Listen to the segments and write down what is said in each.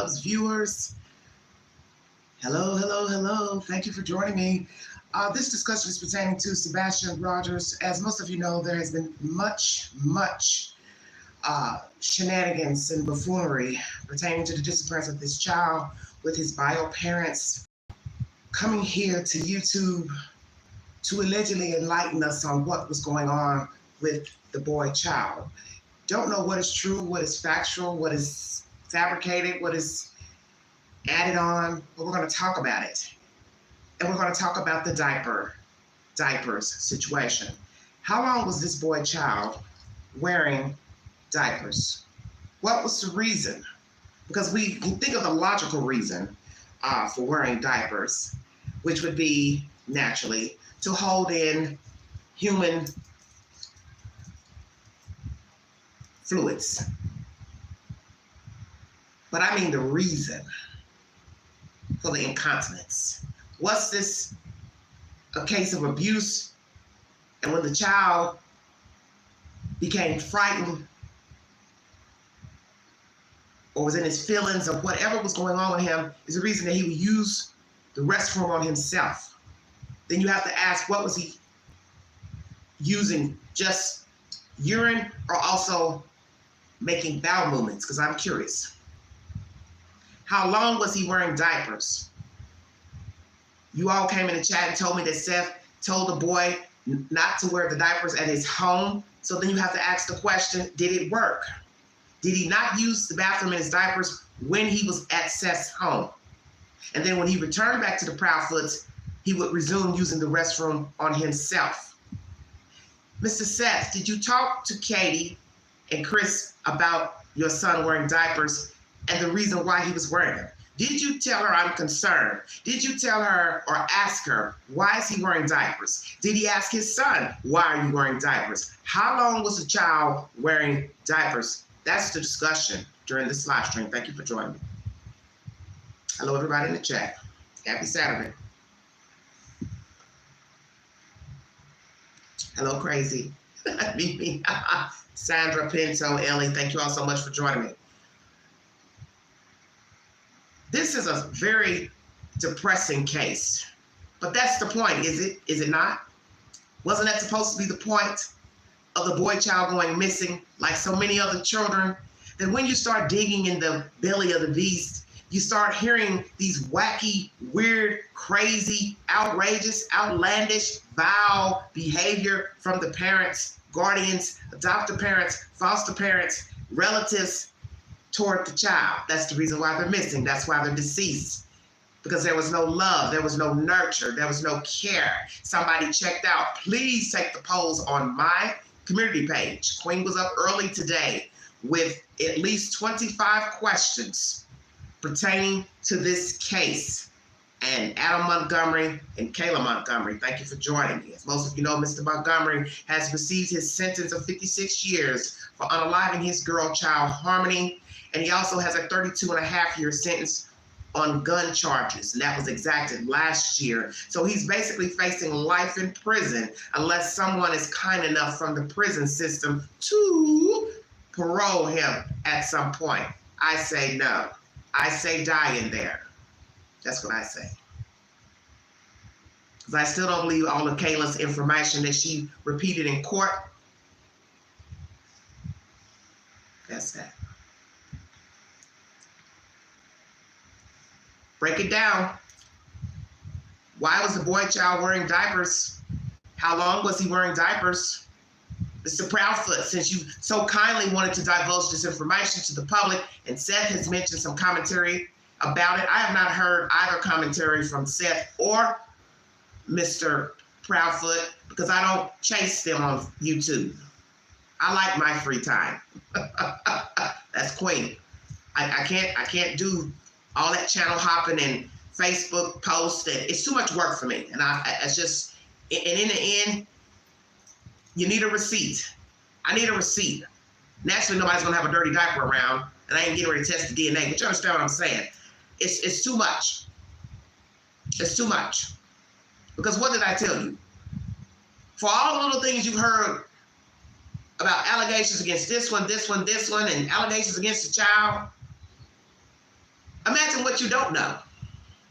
loves viewers. Hello, hello, hello. Thank you for joining me. This discussion is pertaining to Seth Rogers. As most of you know, there has been much shenanigans and buffoonery pertaining to the disappearance of this child, with his bio parents coming here to YouTube to allegedly enlighten us on what was going on with the boy child. Don't know what is true, what is factual, what is fabricated, what is added on, but we're going to talk about it. And we're going to talk about the diapers situation. How long was this boy child wearing diapers? What was the reason? Because we can think of the logical reason for wearing diapers, which would be naturally to hold in human fluids. But I mean the reason for the incontinence. Was this a case of abuse? And when the child became frightened or was in his feelings of whatever was going on with him, is the reason that he would use the restroom on himself. Then you have to ask, what was he using? Just urine or also making bowel movements? Because I'm curious. How long was he wearing diapers? You all came in the chat and told me that Seth told the boy not to wear the diapers at his home. So then you have to ask the question, did it work? Did he not use the bathroom in his diapers when he was at Seth's home? And then when he returned back to the Proudfoots, he would resume using the restroom on himself. Mr. Seth, did you talk to Katie and Chris about your son wearing diapers and the reason why he was wearing them? Did you tell her, I'm concerned? Did you tell her or ask her, why is he wearing diapers? Did he ask his son, why are you wearing diapers? How long was the child wearing diapers? That's the discussion during this live stream. Thank you for joining me. Hello, everybody in the chat. Happy Saturday. Hello, Crazy. Mimi, Sandra, Pinto, Ellie, thank you all so much for joining me. This is a very depressing case, but that's the point, is it? Is it not? Wasn't that supposed to be the point of the boy child going missing, like so many other children? That when you start digging in the belly of the beast, you start hearing these wacky, weird, crazy, outrageous, outlandish, vile behavior from the parents, guardians, adoptive parents, foster parents, relatives toward the child. That's the reason why they're missing. That's why they're deceased. Because there was no love, there was no nurture, there was no care. Somebody checked out. Please take the polls on my community page. Queen was up early today with at least 25 questions pertaining to this case. And Adam Montgomery and Kayla Montgomery, thank you for joining me. As most of you know, Mr. Montgomery has received his sentence of 56 years for unaliving his girl child, Harmony. And he also has a 32.5-year sentence on gun charges. And that was exacted last year. So he's basically facing life in prison unless someone is kind enough from the prison system to parole him at some point. I say no. I say die in there. That's what I say. Because I still don't believe all of Kayla's information that she repeated in court. That's that. Break it down. Why was the boy child wearing diapers? How long was he wearing diapers? Mr. Proudfoot, since you so kindly wanted to divulge this information to the public, and Seth has mentioned some commentary about it. I have not heard either commentary from Seth or Mr. Proudfoot because I don't chase them on YouTube. I like my free time. That's Queen. I can't do all that channel hopping and Facebook posts. It's too much work for me. And it's just, and in the end, you need a receipt. I need a receipt. Naturally, nobody's gonna have a dirty diaper around, and I ain't getting ready to test the DNA, but you understand what I'm saying? It's too much. It's too much. Because what did I tell you? For all the little things you've heard about allegations against this one, and allegations against the child, Imagine what you don't know.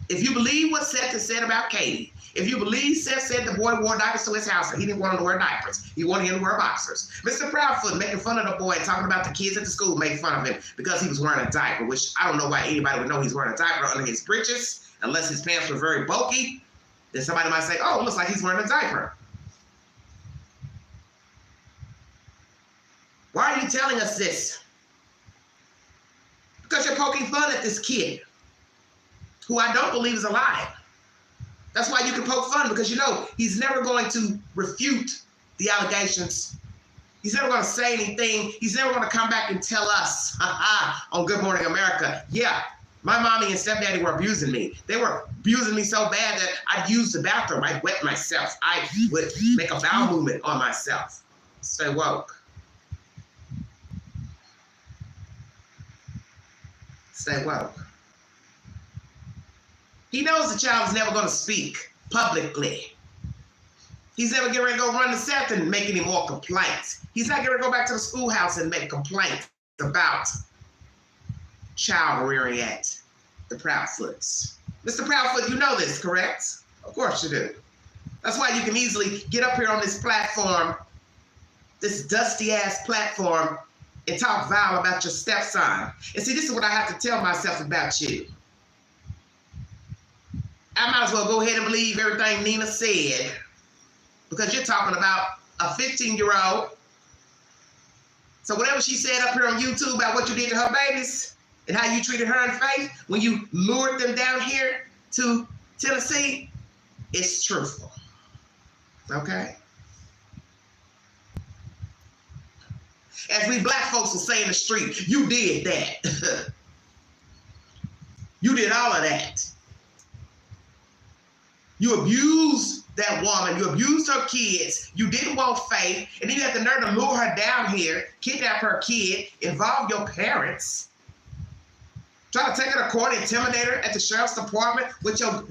If you believe what Seth has said about Katie, if you believe Seth said the boy wore diapers to his house and he didn't want him to wear diapers, he wanted him to wear boxers. Mr. Proudfoot making fun of the boy and talking about the kids at the school making fun of him because he was wearing a diaper, which I don't know why anybody would know he's wearing a diaper under his breeches, unless his pants were very bulky. Then somebody might say, oh, it looks like he's wearing a diaper. Why are you telling us this? Because you're poking fun at this kid, who I don't believe is alive. That's why you can poke fun, because you know he's never going to refute the allegations. He's never going to say anything. He's never going to come back and tell us on Good Morning America, yeah, my mommy and stepdaddy were abusing me. They were abusing me so bad that I'd use the bathroom. I'd wet myself. I would make a bowel movement on myself. Stay woke. Stay woke. He knows the child is never going to speak publicly. He's never getting ready to go run to Seth and make any more complaints. He's not going to go back to the schoolhouse and make complaints about child rearing at the Proudfoots. Mr. Proudfoot, you know this, correct? Of course you do. That's why you can easily get up here on this platform, this dusty-ass platform, and talk vile about your stepson. And see, this is what I have to tell myself about you. I might as well go ahead and believe everything Nina said, because you're talking about a 15-year-old. So whatever she said up here on YouTube about what you did to her babies and how you treated her in faith when you lured them down here to Tennessee, it's truthful. Okay? As we black folks will say in the street, you did that. You did all of that. You abused that woman. You abused her kids. You didn't want faith. And then you had the nerve to lure her down here, kidnap her kid, involve your parents, try to take her to court, intimidate her at the sheriff's department with your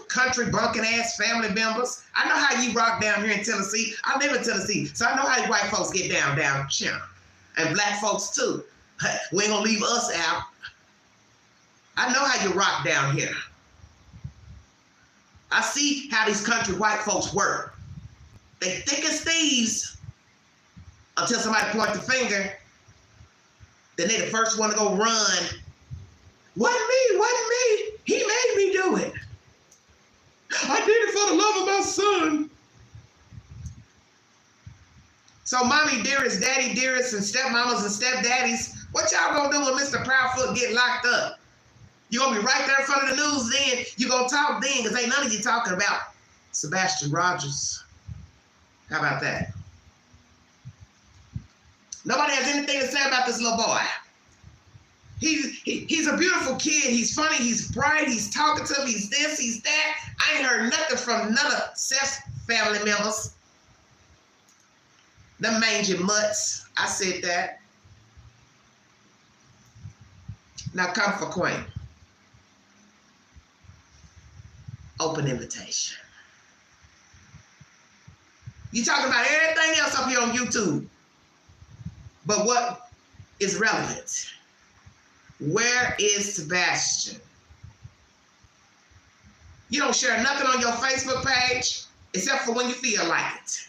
country bunking ass family members. I know how you rock down here in Tennessee. I live in Tennessee, so I know how you white folks get down here. And black folks too. We ain't gonna leave us out. I know how you rock down here. I see how these country white folks work. They thick as thieves until somebody points the finger. Then they the first one to go run. Wasn't me. He made me do it. I did it for the love of my son. So mommy dearest, daddy dearest, and stepmamas and stepdaddies, what y'all gonna do when Mr. Proudfoot get locked up? You gonna be right there in front of the news then. You gonna talk then, because ain't none of you talking about Seth Rogers. How about that? Nobody has anything to say about this little boy. He's a beautiful kid. He's funny. He's bright. He's talkative. He's this. He's that. I ain't heard nothing from none of Seth's family members. Them mangy mutts. I said that. Now come for Queen. Open invitation. You talking about everything else up here on YouTube. But what is relevant? Where is Sebastian? You don't share nothing on your Facebook page except for when you feel like it.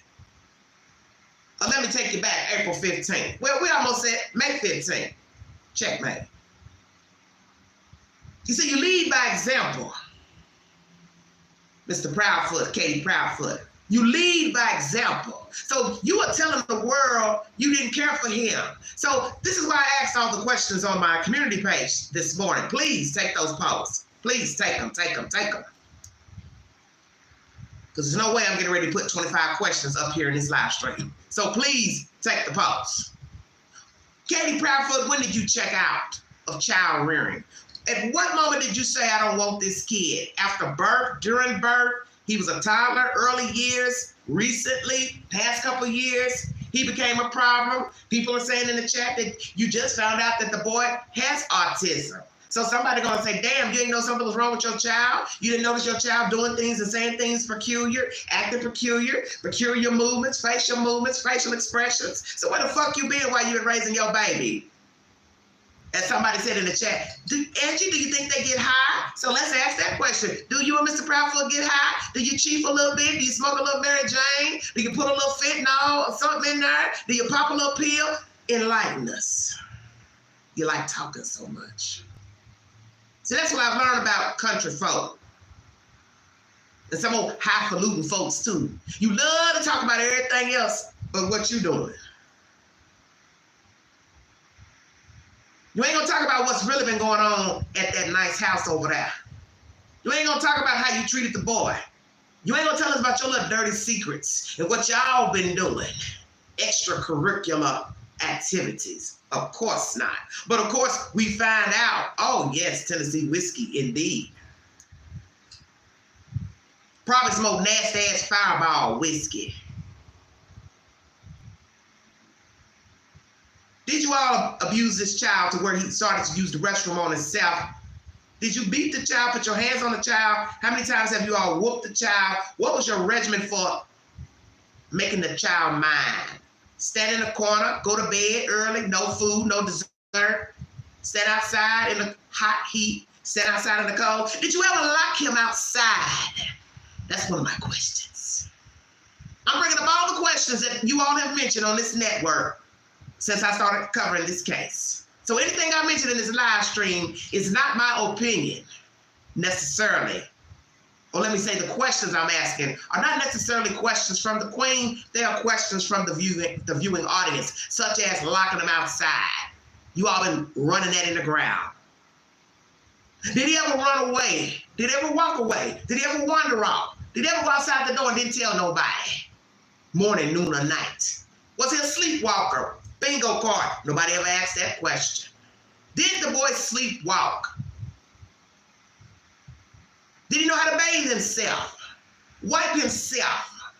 Let me take you back, April 15th. Well, we almost said May 15th. Checkmate. You see, you lead by example. Mr. Proudfoot, Katie Proudfoot. You lead by example. So you are telling the world you didn't care for him. So this is why I asked all the questions on my community page this morning. Please take those posts. Please take them. Because there's no way I'm getting ready to put 25 questions up here in this live stream. So please take the posts. Katie Proudfoot, when did you check out of child rearing? At what moment did you say, I don't want this kid? After birth, during birth, he was a toddler, early years, recently, past couple years, he became a problem. People are saying in the chat that you just found out that the boy has autism. So somebody gonna say, damn, you didn't know something was wrong with your child? You didn't notice your child doing things and saying things peculiar, acting peculiar movements, facial expressions. So where the fuck you been while you were raising your baby? As somebody said in the chat, Angie, do you think they get high? So let's ask that question. Do you and Mr. Proudfoot get high? Do you chief a little bit? Do you smoke a little Mary Jane? Do you put a little fentanyl or something in there? Do you pop a little pill? Enlighten us. You like talking so much. See, that's what I've learned about country folk. And some old highfalutin folks too. You love to talk about everything else but what you doing. You ain't gonna talk about what's really been going on at that nice house over there. You ain't gonna talk about how you treated the boy. You ain't gonna tell us about your little dirty secrets and what y'all been doing. Extracurricular activities. Of course not. But of course, we find out, oh yes, Tennessee whiskey indeed. Probably smoke nasty ass Fireball whiskey. Did you all abuse this child to where he started to use the restroom on himself? Did you beat the child, put your hands on the child? How many times have you all whooped the child? What was your regimen for making the child mine? Stand in the corner, go to bed early, no food, no dessert. Stand outside in the hot heat, stand outside in the cold. Did you ever lock him outside? That's one of my questions. I'm bringing up all the questions that you all have mentioned on this network since I started covering this case. So anything I mentioned in this live stream is not my opinion necessarily. Or let me say the questions I'm asking are not necessarily questions from the queen. They are questions from the viewing audience, such as locking them outside. You all been running that in the ground. Did he ever run away? Did he ever walk away? Did he ever wander off? Did he ever go outside the door and didn't tell nobody? Morning, noon, or night? Was he a sleepwalker? Bingo card. Nobody ever asked that question. Did the boy sleepwalk? Did he know how to bathe himself? Wipe himself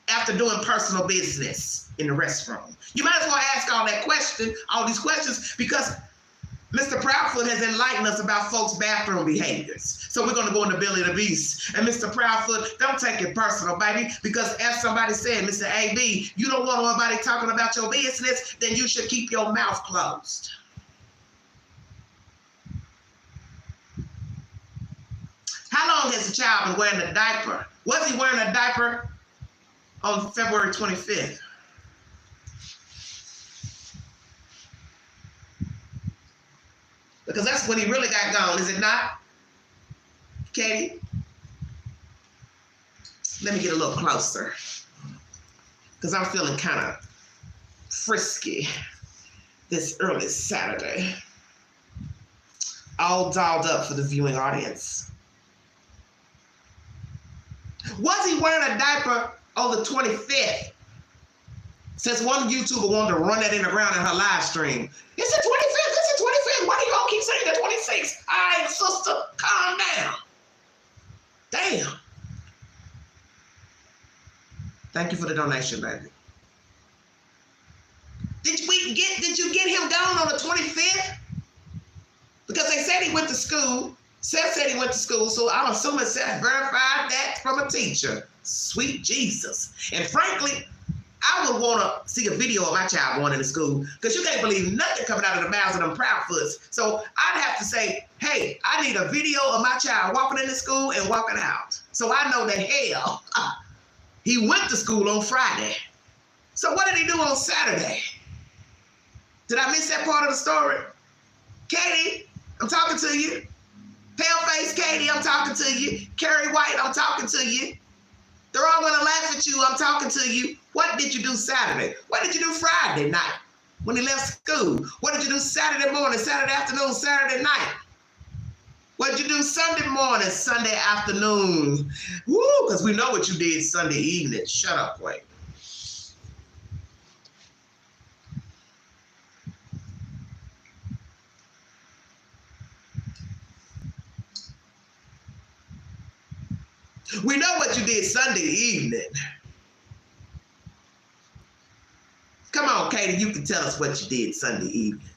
after doing personal business in the restroom? You might as well ask all these questions, because Mr. Proudfoot has enlightened us about folks' bathroom behaviors. So we're going to go into Billy the Beast. And Mr. Proudfoot, don't take it personal, baby, because as somebody said, Mr. AB, you don't want nobody talking about your business, then you should keep your mouth closed. How long has the child been wearing a diaper? Was he wearing a diaper on February 25th? Because that's when he really got gone, is it not? Katie? Let me get a little closer, because I'm feeling kind of frisky this early Saturday. All dolled up for the viewing audience. Was he wearing a diaper on the 25th? Since one YouTuber wanted to run that in the ground in her live stream. It's the 25th, it's the 25th. Why do you all keep saying the 26th? All right, sister, calm down. Damn. Thank you for the donation, baby. Did you get him down on the 25th? Because they said he went to school. Seth said he went to school, so I'm assuming Seth verified that from a teacher. Sweet Jesus. And frankly, I would want to see a video of my child going into school, because you can't believe nothing coming out of the mouths of them Proudfoots. So I'd have to say, hey, I need a video of my child walking into school and walking out. So I know that hell, he went to school on Friday. So what did he do on Saturday? Did I miss that part of the story? Katie, I'm talking to you. Paleface Katie, I'm talking to you. Carrie White, I'm talking to you. They're all gonna laugh at you, I'm talking to you. What did you do Saturday? What did you do Friday night when he left school? What did you do Saturday morning, Saturday afternoon, Saturday night? What did you do Sunday morning, Sunday afternoon? Woo, because we know what you did Sunday evening. Shut up, Wayne. We know what you did Sunday evening. Come on, Katie, you can tell us what you did Sunday evening.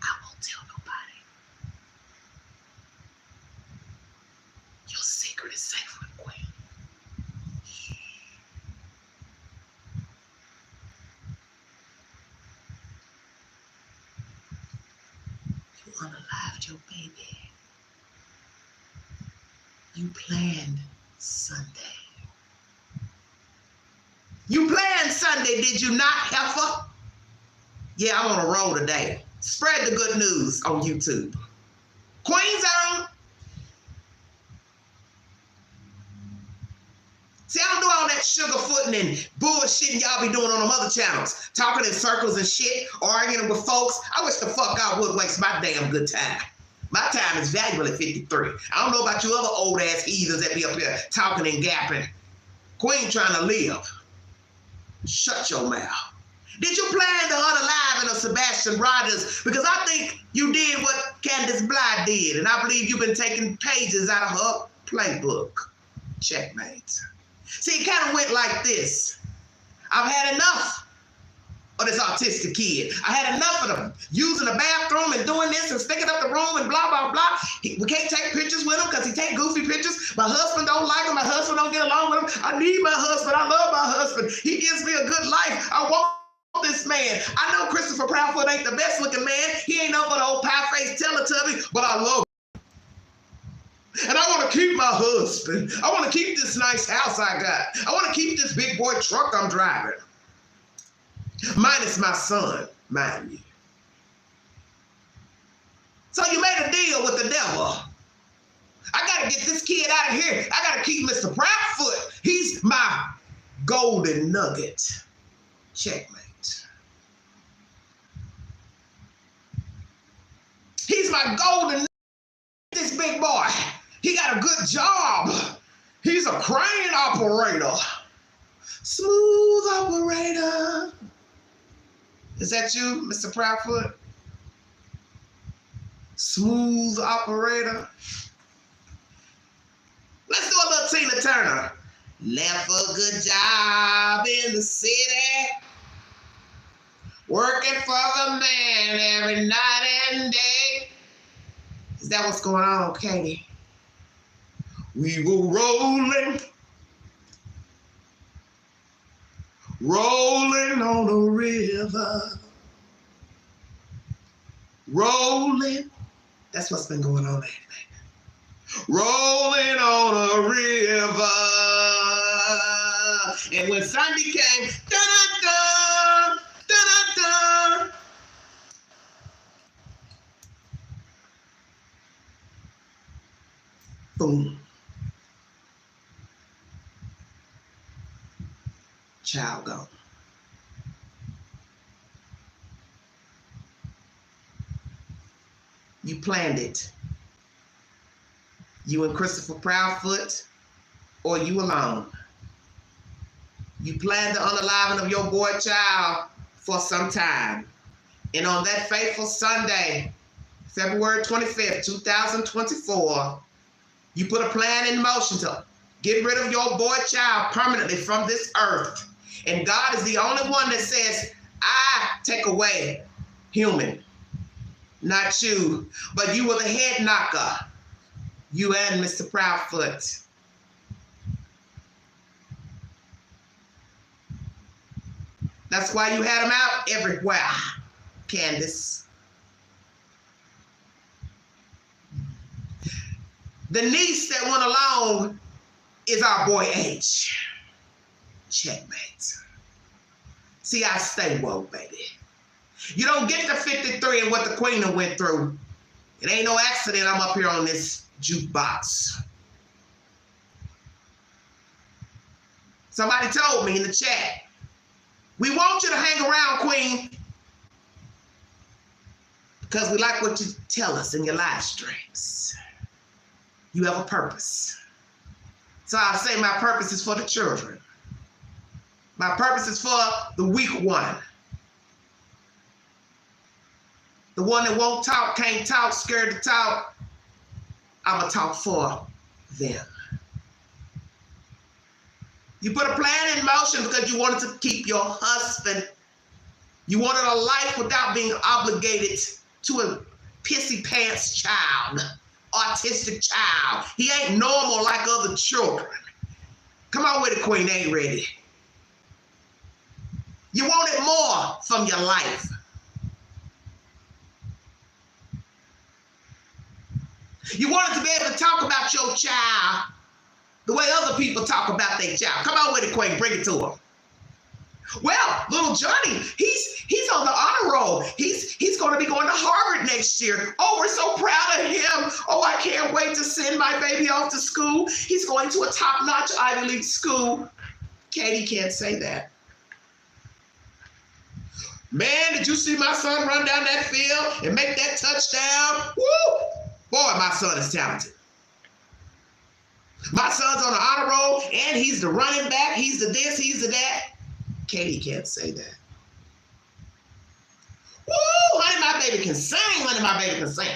I won't tell nobody. Your secret is safe with Gwen. who unalived your baby. You planned Sunday. You planned Sunday, did you not, heifer? Yeah, I'm on a roll today. Spread the good news on YouTube. Queen's Own. See, I don't do all that sugarfooting and bullshitting y'all be doing on them other channels. Talking in circles and shit, arguing with folks. I wish the fuck I would waste my damn good time. My time is valuable at 53. I don't know about you other old ass heathens that be up here talking and gapping. Queen trying to live. Shut your mouth. Did you plan the unaliving of Seth Rogers? Because I think you did what Candace Bly did, and I believe you've been taking pages out of her playbook. Checkmate. See, it kind of went like this. I've had enough of this autistic kid. I had enough of them using the bathroom and doing this and sticking up the room and blah, blah, blah. We can't take pictures with him because he take goofy pictures. My husband don't like him. My husband don't get along with him. I need my husband. I love my husband. He gives me a good life. I want this man. I know Christopher Proudfoot ain't the best looking man. He ain't no but old pie-faced Teletubby, but I love him. And I want to keep my husband. I want to keep this nice house I got. I want to keep this big boy truck I'm driving. Minus my son, mind you. So you made a deal with the devil. I got to get this kid out of here. I got to keep Mr. Proudfoot. He's my golden nugget. Checkmate. He's my golden nugget. This big boy. He got a good job. He's a crane operator. Smooth operator. Is that you, Mr. Proudfoot? Smooth operator. Let's do a little Tina Turner. Left a good job in the city, working for the man every night and day. Is that what's going on, Katie? We were rolling on a river. Rolling. That's what's been going on lately. Rolling on a river. And when Sunday came, da-da-da, da-da-da. Boom. Child gone. You planned it. You and Christopher Proudfoot, or you alone. You planned the unaliving of your boy child for some time. And on that fateful Sunday, February 25th, 2024, you put a plan in motion to get rid of your boy child permanently from this earth. And God is the only one that says, I take away human, not you. But you were the head knocker, you and Mr. Proudfoot. That's why you had him out everywhere, Candace. The niece that went along is our boy H. Checkmate. See, I stay woke, baby. You don't get to 53 and what the queen went through. It ain't no accident I'm up here on this jukebox. Somebody told me in the chat, we want you to hang around, Queen, because we like what you tell us in your live streams. You have a purpose. So I'll say my purpose is for the children. My purpose is for the weak one. The one that won't talk, can't talk, scared to talk. I'm going to talk for them. You put a plan in motion because you wanted to keep your husband. You wanted a life without being obligated to a pissy pants child, autistic child. He ain't normal like other children. Come on with it, Queen, they ain't ready. You wanted more from your life. You wanted to be able to talk about your child the way other people talk about their child. Come on with it, Quake. Bring it to them. Well, little Johnny, he's on the honor roll. He's going to be going to Harvard next year. Oh, we're so proud of him. Oh, I can't wait to send my baby off to school. He's going to a top-notch Ivy League school. Katie can't say that. Man, did you see my son run down that field and make that touchdown? Woo! Boy, my son is talented. My son's on the honor roll, and he's the running back. He's the this, he's the that. Katie can't say that. Woo, honey, my baby can sing, honey, my baby can sing.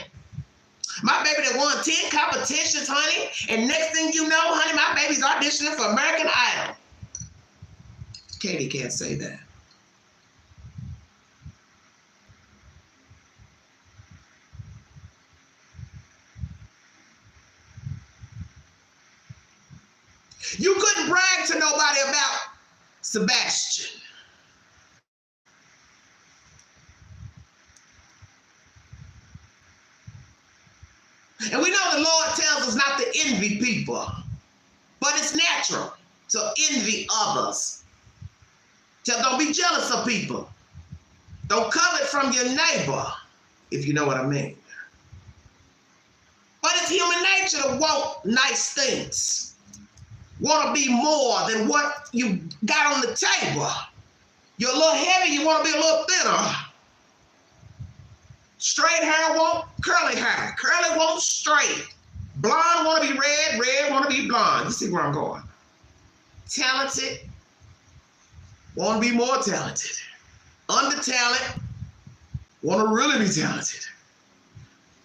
My baby that won 10 competitions, honey, and next thing you know, honey, my baby's auditioning for American Idol. Katie can't say that. You couldn't brag to nobody about Sebastian. And we know the Lord tells us not to envy people, but it's natural to envy others. Don't be jealous of people. Don't covet from your neighbor, if you know what I mean. But it's human nature to want nice things. Want to be more than what you got on the table. You're a little heavy, you want to be a little thinner. Straight hair want curly hair. Curly want straight. Blonde want to be red, red want to be blonde. You see where I'm going. Talented want to be more talented. Under-talented want to really be talented.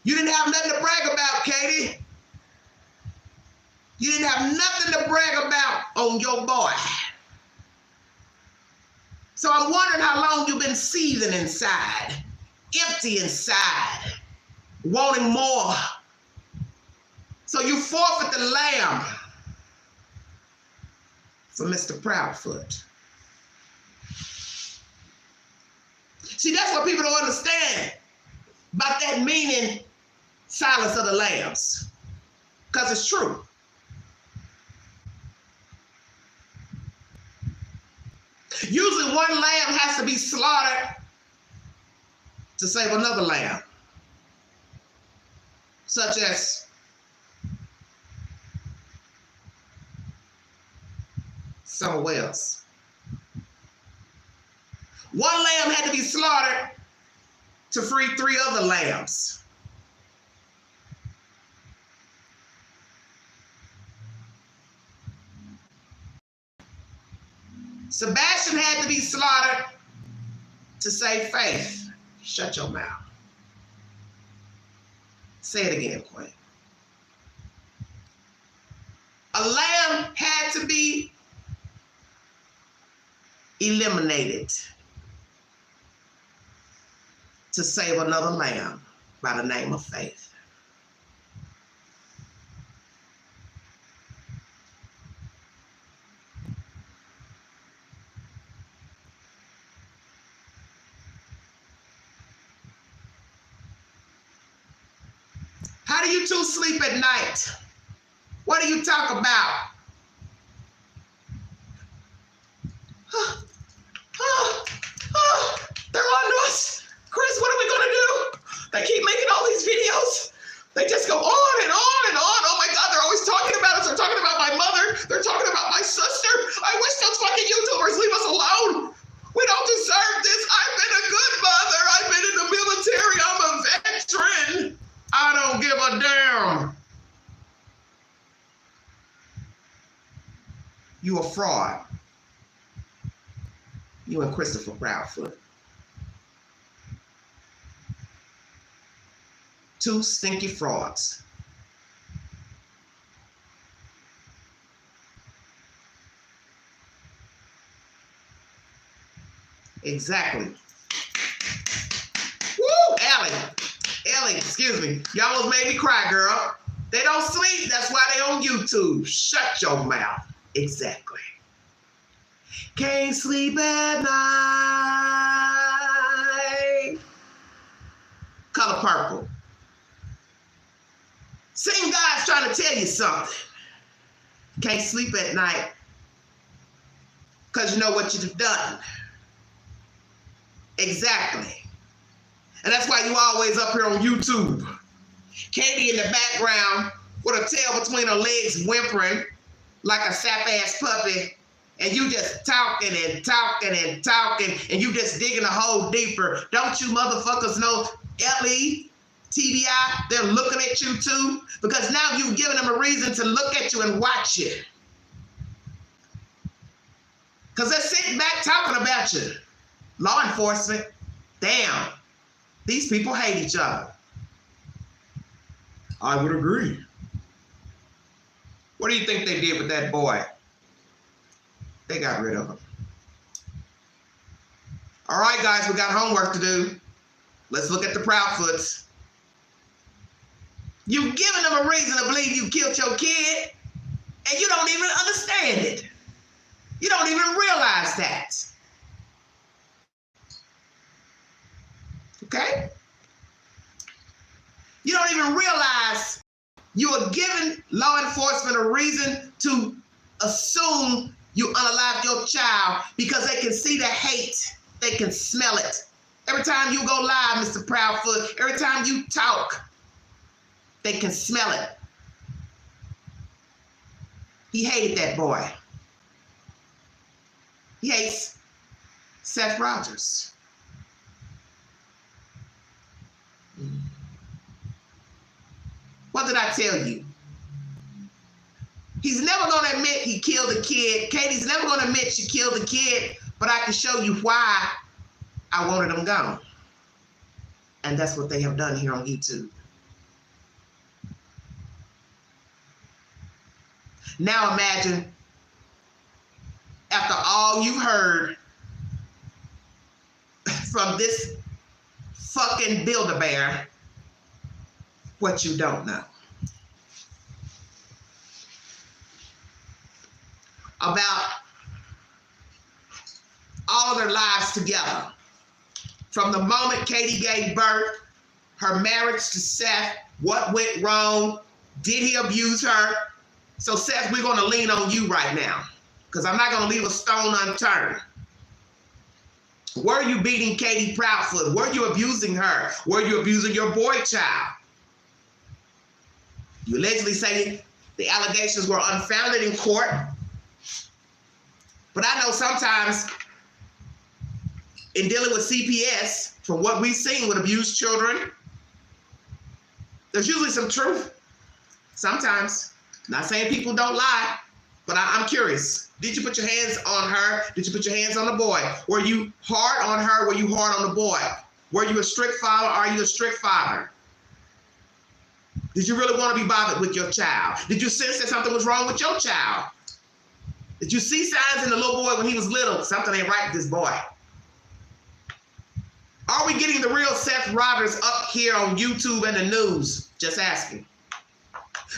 You didn't have nothing to brag about, Katie. You didn't have nothing to brag about on your boy. So I'm wondering how long you've been seething inside, empty inside, wanting more. So you forfeit the lamb for Mr. Proudfoot. See, that's what people don't understand about that meaning, silence of the lambs, because it's true. Usually one lamb has to be slaughtered to save another lamb, such as Summer Wells. One lamb had to be slaughtered to free 3 other lambs. Sebastian had to be slaughtered to save Faith. Shut your mouth. Say it again, Queen. A lamb had to be eliminated to save another lamb by the name of Faith. How do you two sleep at night? What do you talk about? They're on to us. Chris, what are we gonna do? They keep making all these videos. They just go on and on and on. Oh my God, they're always talking about us. They're talking about my mother. They're talking about my sister. I wish those fucking YouTubers leave us alone. We don't deserve this. I've been a good mother. I've been in the military. I'm a veteran. I don't give a damn. You a fraud. You and Christopher Proudfoot. 2 stinky frauds. Exactly. Woo, Ellie, excuse me. You almost made me cry, girl. They don't sleep. That's why they on YouTube. Shut your mouth. Exactly. Can't sleep at night. Color purple. Same God's trying to tell you something. Can't sleep at night because you know what you've done. Exactly. And that's why you always up here on YouTube. Katie in the background with her tail between her legs whimpering like a sap-ass puppy. And you just talking and talking and talking, and you just digging a hole deeper. Don't you motherfuckers know LETDI? They're looking at you too, because now you've given them a reason to look at you and watch you. Because they're sitting back talking about you. Law enforcement, damn, these people hate each other. I would agree. What do you think they did with that boy? They got rid of him. All right, guys, we got homework to do. Let's look at the Proudfoots. You've given them a reason to believe you killed your kid, and you don't even understand it. You don't even realize that. Okay? You don't even realize you are giving law enforcement a reason to assume you unalived your child because they can see the hate. They can smell it. Every time you go live, Mr. Proudfoot, every time you talk, they can smell it. He hated that boy. He hates Seth Rogers. What did I tell you? He's never going to admit he killed a kid. Katie's never going to admit she killed a kid, but I can show you why I wanted him gone. And that's what they have done here on YouTube. Now imagine, after all you've heard from this fucking Build-A-Bear, what you don't know about all of their lives together. From the moment Katie gave birth, her marriage to Seth, what went wrong, did he abuse her? So Seth, we're going to lean on you right now, because I'm not going to leave a stone unturned. Were you beating Katie Proudfoot? Were you abusing her? Were you abusing your boy child? You allegedly say the allegations were unfounded in court. But I know sometimes in dealing with CPS, from what we've seen with abused children, there's usually some truth. Sometimes. Not saying people don't lie, but I'm curious. Did you put your hands on her? Did you put your hands on the boy? Were you hard on her? Were you hard on the boy? Were you a strict father? Are you a strict father? Did you really want to be bothered with your child? Did you sense that something was wrong with your child? Did you see signs in the little boy when he was little? Something ain't right with this boy. Are we getting the real Seth Rogers up here on YouTube and the news? Just asking.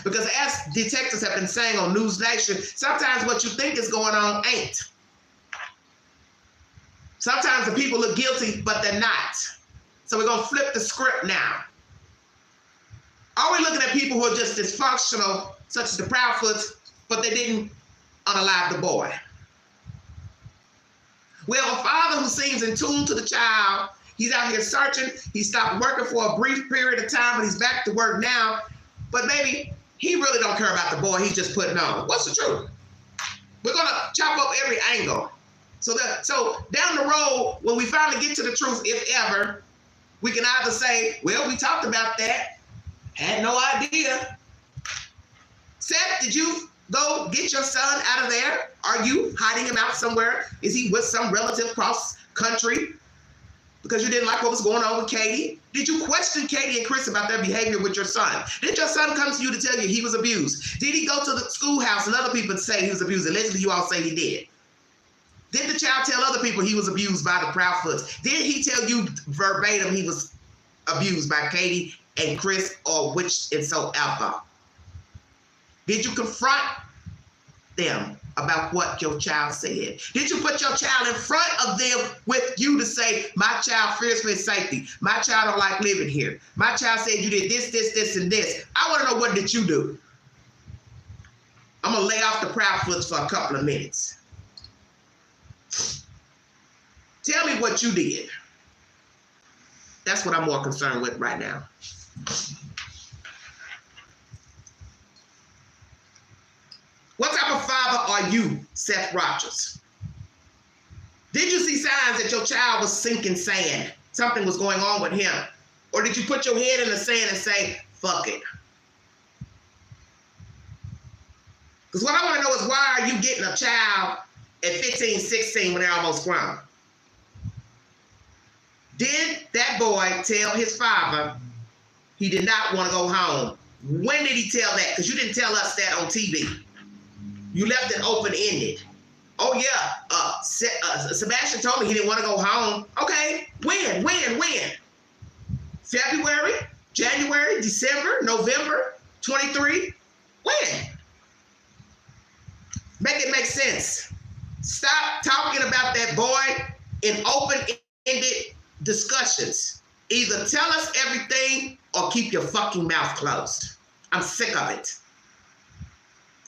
Because as detectives have been saying on News Nation, sometimes what you think is going on ain't. Sometimes the people look guilty, but they're not. So we're going to flip the script now. Are we looking at people who are just dysfunctional, such as the Proudfoots, but they didn't unalive the boy? We have a father who seems in tune to the child. He's out here searching. He stopped working for a brief period of time, but he's back to work now. But maybe he really don't care about the boy he's just putting on. What's the truth? We're going to chop up every angle. So down the road, when we finally get to the truth, if ever, we can either say, well, we talked about that. Had no idea. Seth, did you go get your son out of there? Are you hiding him out somewhere? Is he with some relative cross country? Because you didn't like what was going on with Katie? Did you question Katie and Chris about their behavior with your son? Did your son come to you to tell you he was abused? Did he go to the schoolhouse and other people say he was abused? Allegedly, you all say he did. Did the child tell other people he was abused by the Proudfoots? Did he tell you verbatim he was abused by Katie and Chris or which and so ever? Did you confront them about what your child said? Did you put your child in front of them with you to say, my child fears for his safety. My child don't like living here. My child said you did this, this, this, and this. I want to know, what did you do? I'm going to lay off the Proudfoots for a couple of minutes. Tell me what you did. That's what I'm more concerned with right now. What type of father are you, Seth Rogers? Did you see signs that your child was sinking sand? Something was going on with him? Or did you put your head in the sand and say, fuck it? Because what I want to know is, why are you getting a child at 15, 16 when they're almost grown? Did that boy tell his father he did not want to go home? When did he tell that? Because you didn't tell us that on TV. You left it open-ended. Oh, yeah. Sebastian told me he didn't want to go home. Okay. When? February? January? December? November? 23? When? Make it make sense. Stop talking about that boy in open-ended discussions. Either tell us everything or keep your fucking mouth closed. I'm sick of it.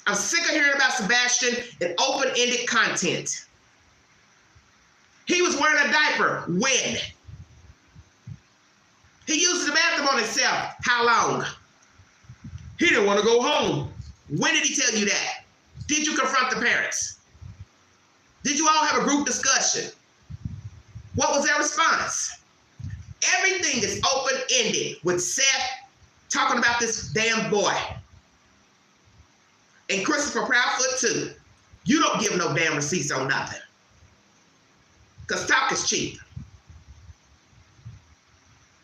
I'm sick of hearing about Sebastian in open-ended content. He was wearing a diaper. When? He used the bathroom on himself. How long? He didn't want to go home. When did he tell you that? Did you confront the parents? Did you all have a group discussion? What was their response? Everything is open-ended with Seth talking about this damn boy. And Christopher Proudfoot too. You don't give no damn receipts on nothing. Because talk is cheap.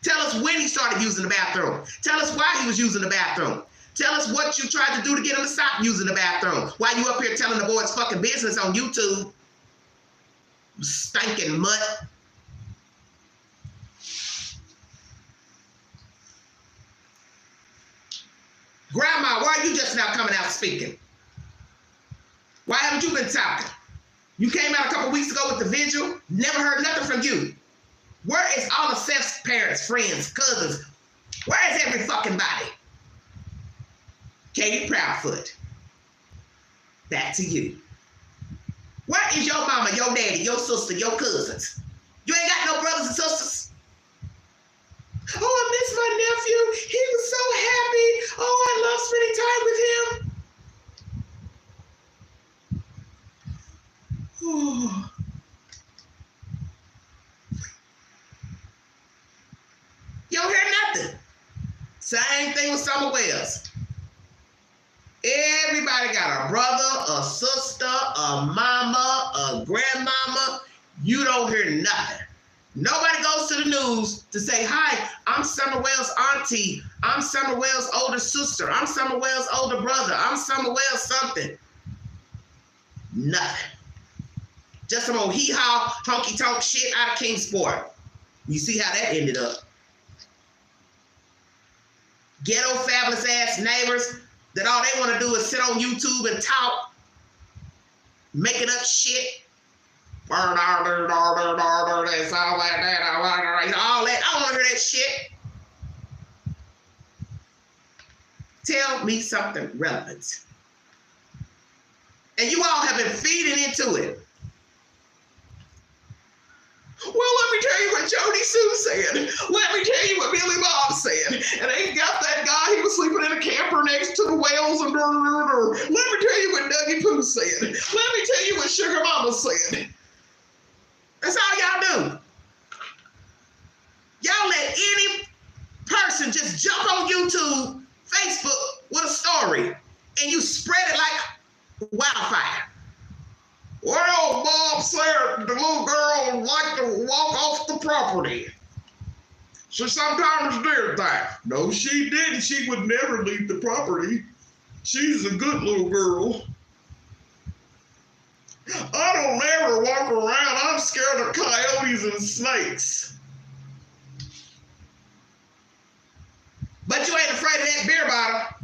Tell us when he started using the bathroom. Tell us why he was using the bathroom. Tell us what you tried to do to get him to stop using the bathroom. Why you up here telling the boys fucking business on YouTube? Stinking mutt. Grandma, why are you just now coming out speaking? Why haven't you been talking? You came out a couple weeks ago with the vigil, never heard nothing from you. Where is all of Seth's parents, friends, cousins? Where is every fucking body? Katie Proudfoot, back to you. Where is your mama, your daddy, your sister, your cousins? You ain't got no brothers and sisters? Oh, I miss my nephew. He was so happy. Oh, I love spending time with him. Oh. You don't hear nothing. Same thing with Summer Wells. Everybody got a brother, a sister, a mama, a grandmama. You don't hear nothing. Nobody goes to the news to say, hi, I'm Summer Wells' auntie. I'm Summer Wells' older sister. I'm Summer Wells' older brother. I'm Summer Wells' something. Nothing. Just some old hee-haw, honky-tonk shit out of Kingsport. You see how that ended up. Ghetto, fabulous-ass neighbors that all they want to do is sit on YouTube and talk, making up shit. That's all that. I don't want to hear that shit. Tell me something relevant. And you all have been feeding into it. Well, let me tell you what Jody Sue said. Let me tell you what Billy Bob said. And ain't got that guy, he was sleeping in a camper next to the wells and Let me tell you what Dougie Pooh said. Let me tell you what Sugar Mama said. That's all y'all do. Y'all let any person just jump on YouTube, Facebook with a story, and you spread it like wildfire. Well, Bob said the little girl liked to walk off the property. She sometimes did that. No, she didn't. She would never leave the property. She's a good little girl. I don't ever walk around. I'm scared of coyotes and snakes. But you ain't afraid of that beer bottle.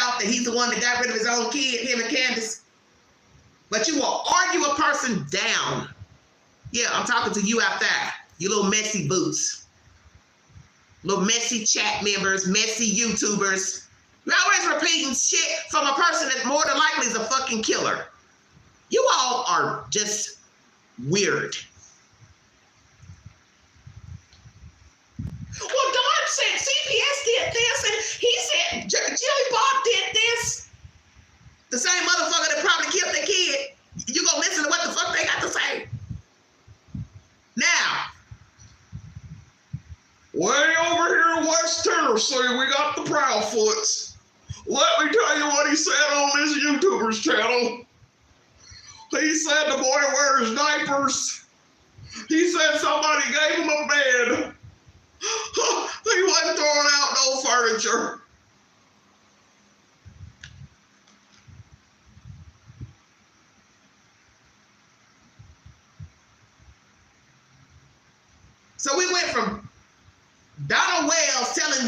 off that he's the one that got rid of his own kid, him and Candace. But you will argue a person down. Yeah, I'm talking to you out there, you little messy boots. Little messy chat members, messy YouTubers. You're always repeating shit from a person that more than likely is a fucking killer. You all are just weird. Well, Don said CPS did this, and he said Jilly Bob did this. The same motherfucker that probably killed their kid. You gonna listen to what the fuck they got to say? Now, way over here in West Tennessee, we got the Proudfoots. Let me tell you what he said on this YouTuber's channel. He said the boy wears diapers. He said somebody gave him a bed. He wasn't throwing out no furniture. So we went from Donald Wells telling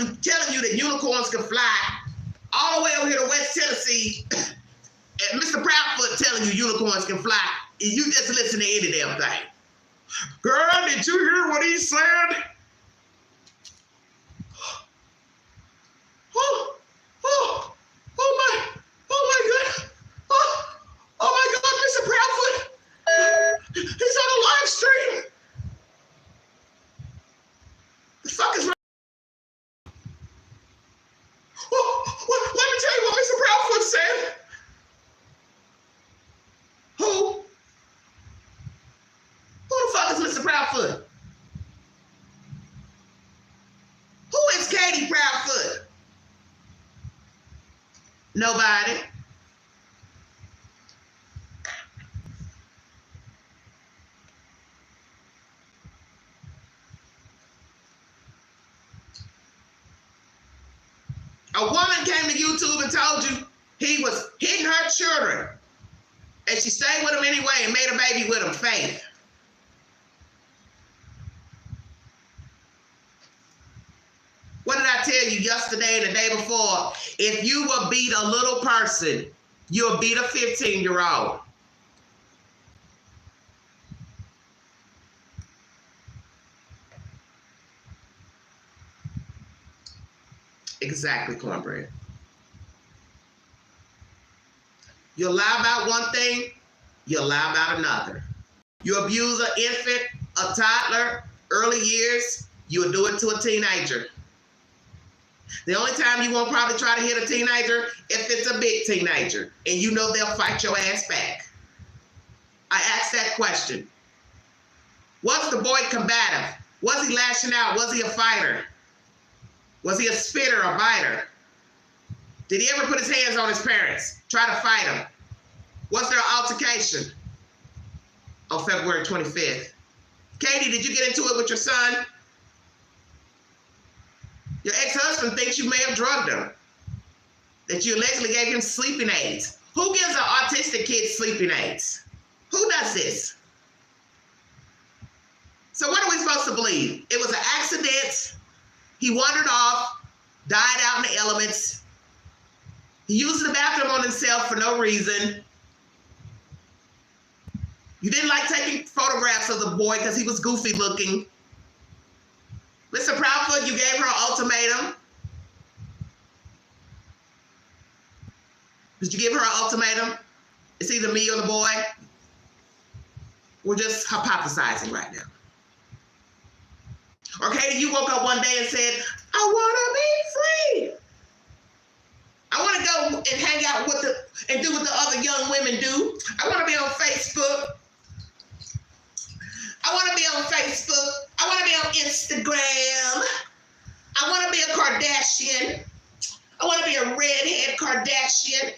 you that unicorns can fly, all the way over here to West Tennessee, and Mr. Proudfoot telling you unicorns can fly, and you just listen to any damn thing. Girl, did you hear what he said? Oh my God, Mr. Proudfoot, he's on a live stream. The fuck is wrong? Let me tell you what Mr. Proudfoot said. Who the fuck is Mr. Proudfoot? Who is Katie Proudfoot? Nobody. A woman came to YouTube and told you he was hitting her children, and she stayed with him anyway and made a baby with him, Faith. What did I tell you yesterday and the day before? If you will beat a little person, you'll beat a 15-year-old. Exactly, cornbread. You'll lie about one thing, you'll lie about another. You abuse an infant, a toddler, early years, you'll do it to a teenager. The only time you won't probably try to hit a teenager if it's a big teenager and you know they'll fight your ass back. I asked that question. Was the boy combative? Was he lashing out? Was he a fighter? Was he a spitter or biter? Did he ever put his hands on his parents, try to fight them? Was there an altercation on February 25th? Katie, did you get into it with your son? Your ex-husband thinks you may have drugged him, that you allegedly gave him sleeping aids. Who gives an autistic kid sleeping aids? Who does this? So what are we supposed to believe? It was an accident. He wandered off, died out in the elements. He used the bathroom on himself for no reason. You didn't like taking photographs of the boy because he was goofy looking. Mr. Proudfoot, you gave her an ultimatum. Did you give her an ultimatum? It's either me or the boy. We're just hypothesizing right now. Or Katie, you woke up one day and said, I want to be free. I want to go and hang out with and do what the other young women do. I want to be on Facebook. I want to be on Facebook. I want to be on Instagram. I want to be a Kardashian. I want to be a redhead Kardashian.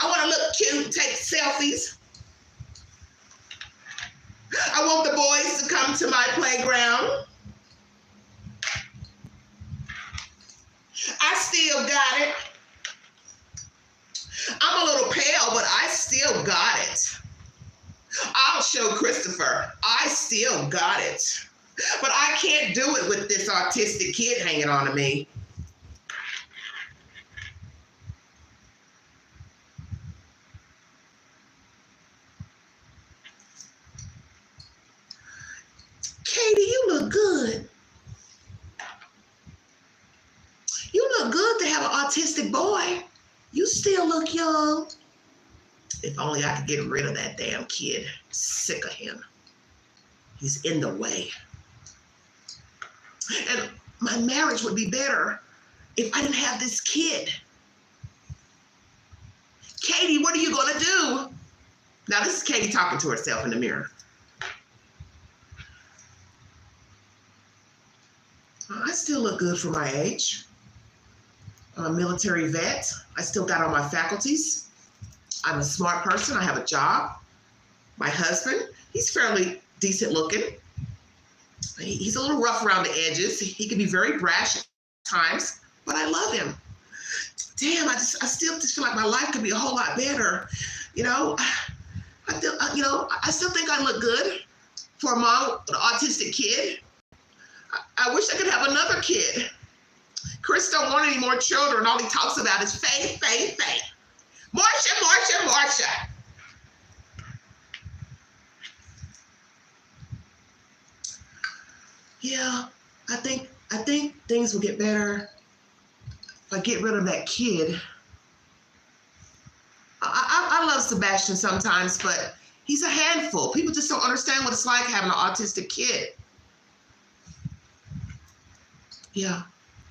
I want to look cute, take selfies. I want the boys to come to my playground. I still got it. I'm a little pale, but I still got it. I'll show Christopher. I still got it. But I can't do it with this autistic kid hanging on to me. big boy, you still look young. If only I could get rid of that damn kid. Sick of him. He's in the way. And my marriage would be better if I didn't have this kid. Katie, what are you gonna do? Now this is Katie talking to herself in the mirror. I still look good for my age. I'm a military vet. I still got all my faculties. I'm a smart person. I have a job. My husband, he's fairly decent looking. He's a little rough around the edges. He can be very brash at times, but I love him. Damn, I still just feel like my life could be a whole lot better. You know, I still think I look good for a mom with an autistic kid. I wish I could have another kid. Chris don't want any more children. All he talks about is faith, faith, faith. Marcia, Marcia, Marcia. Yeah, I think things will get better if I get rid of that kid. I love Sebastian sometimes, but he's a handful. People just don't understand what it's like having an autistic kid. Yeah,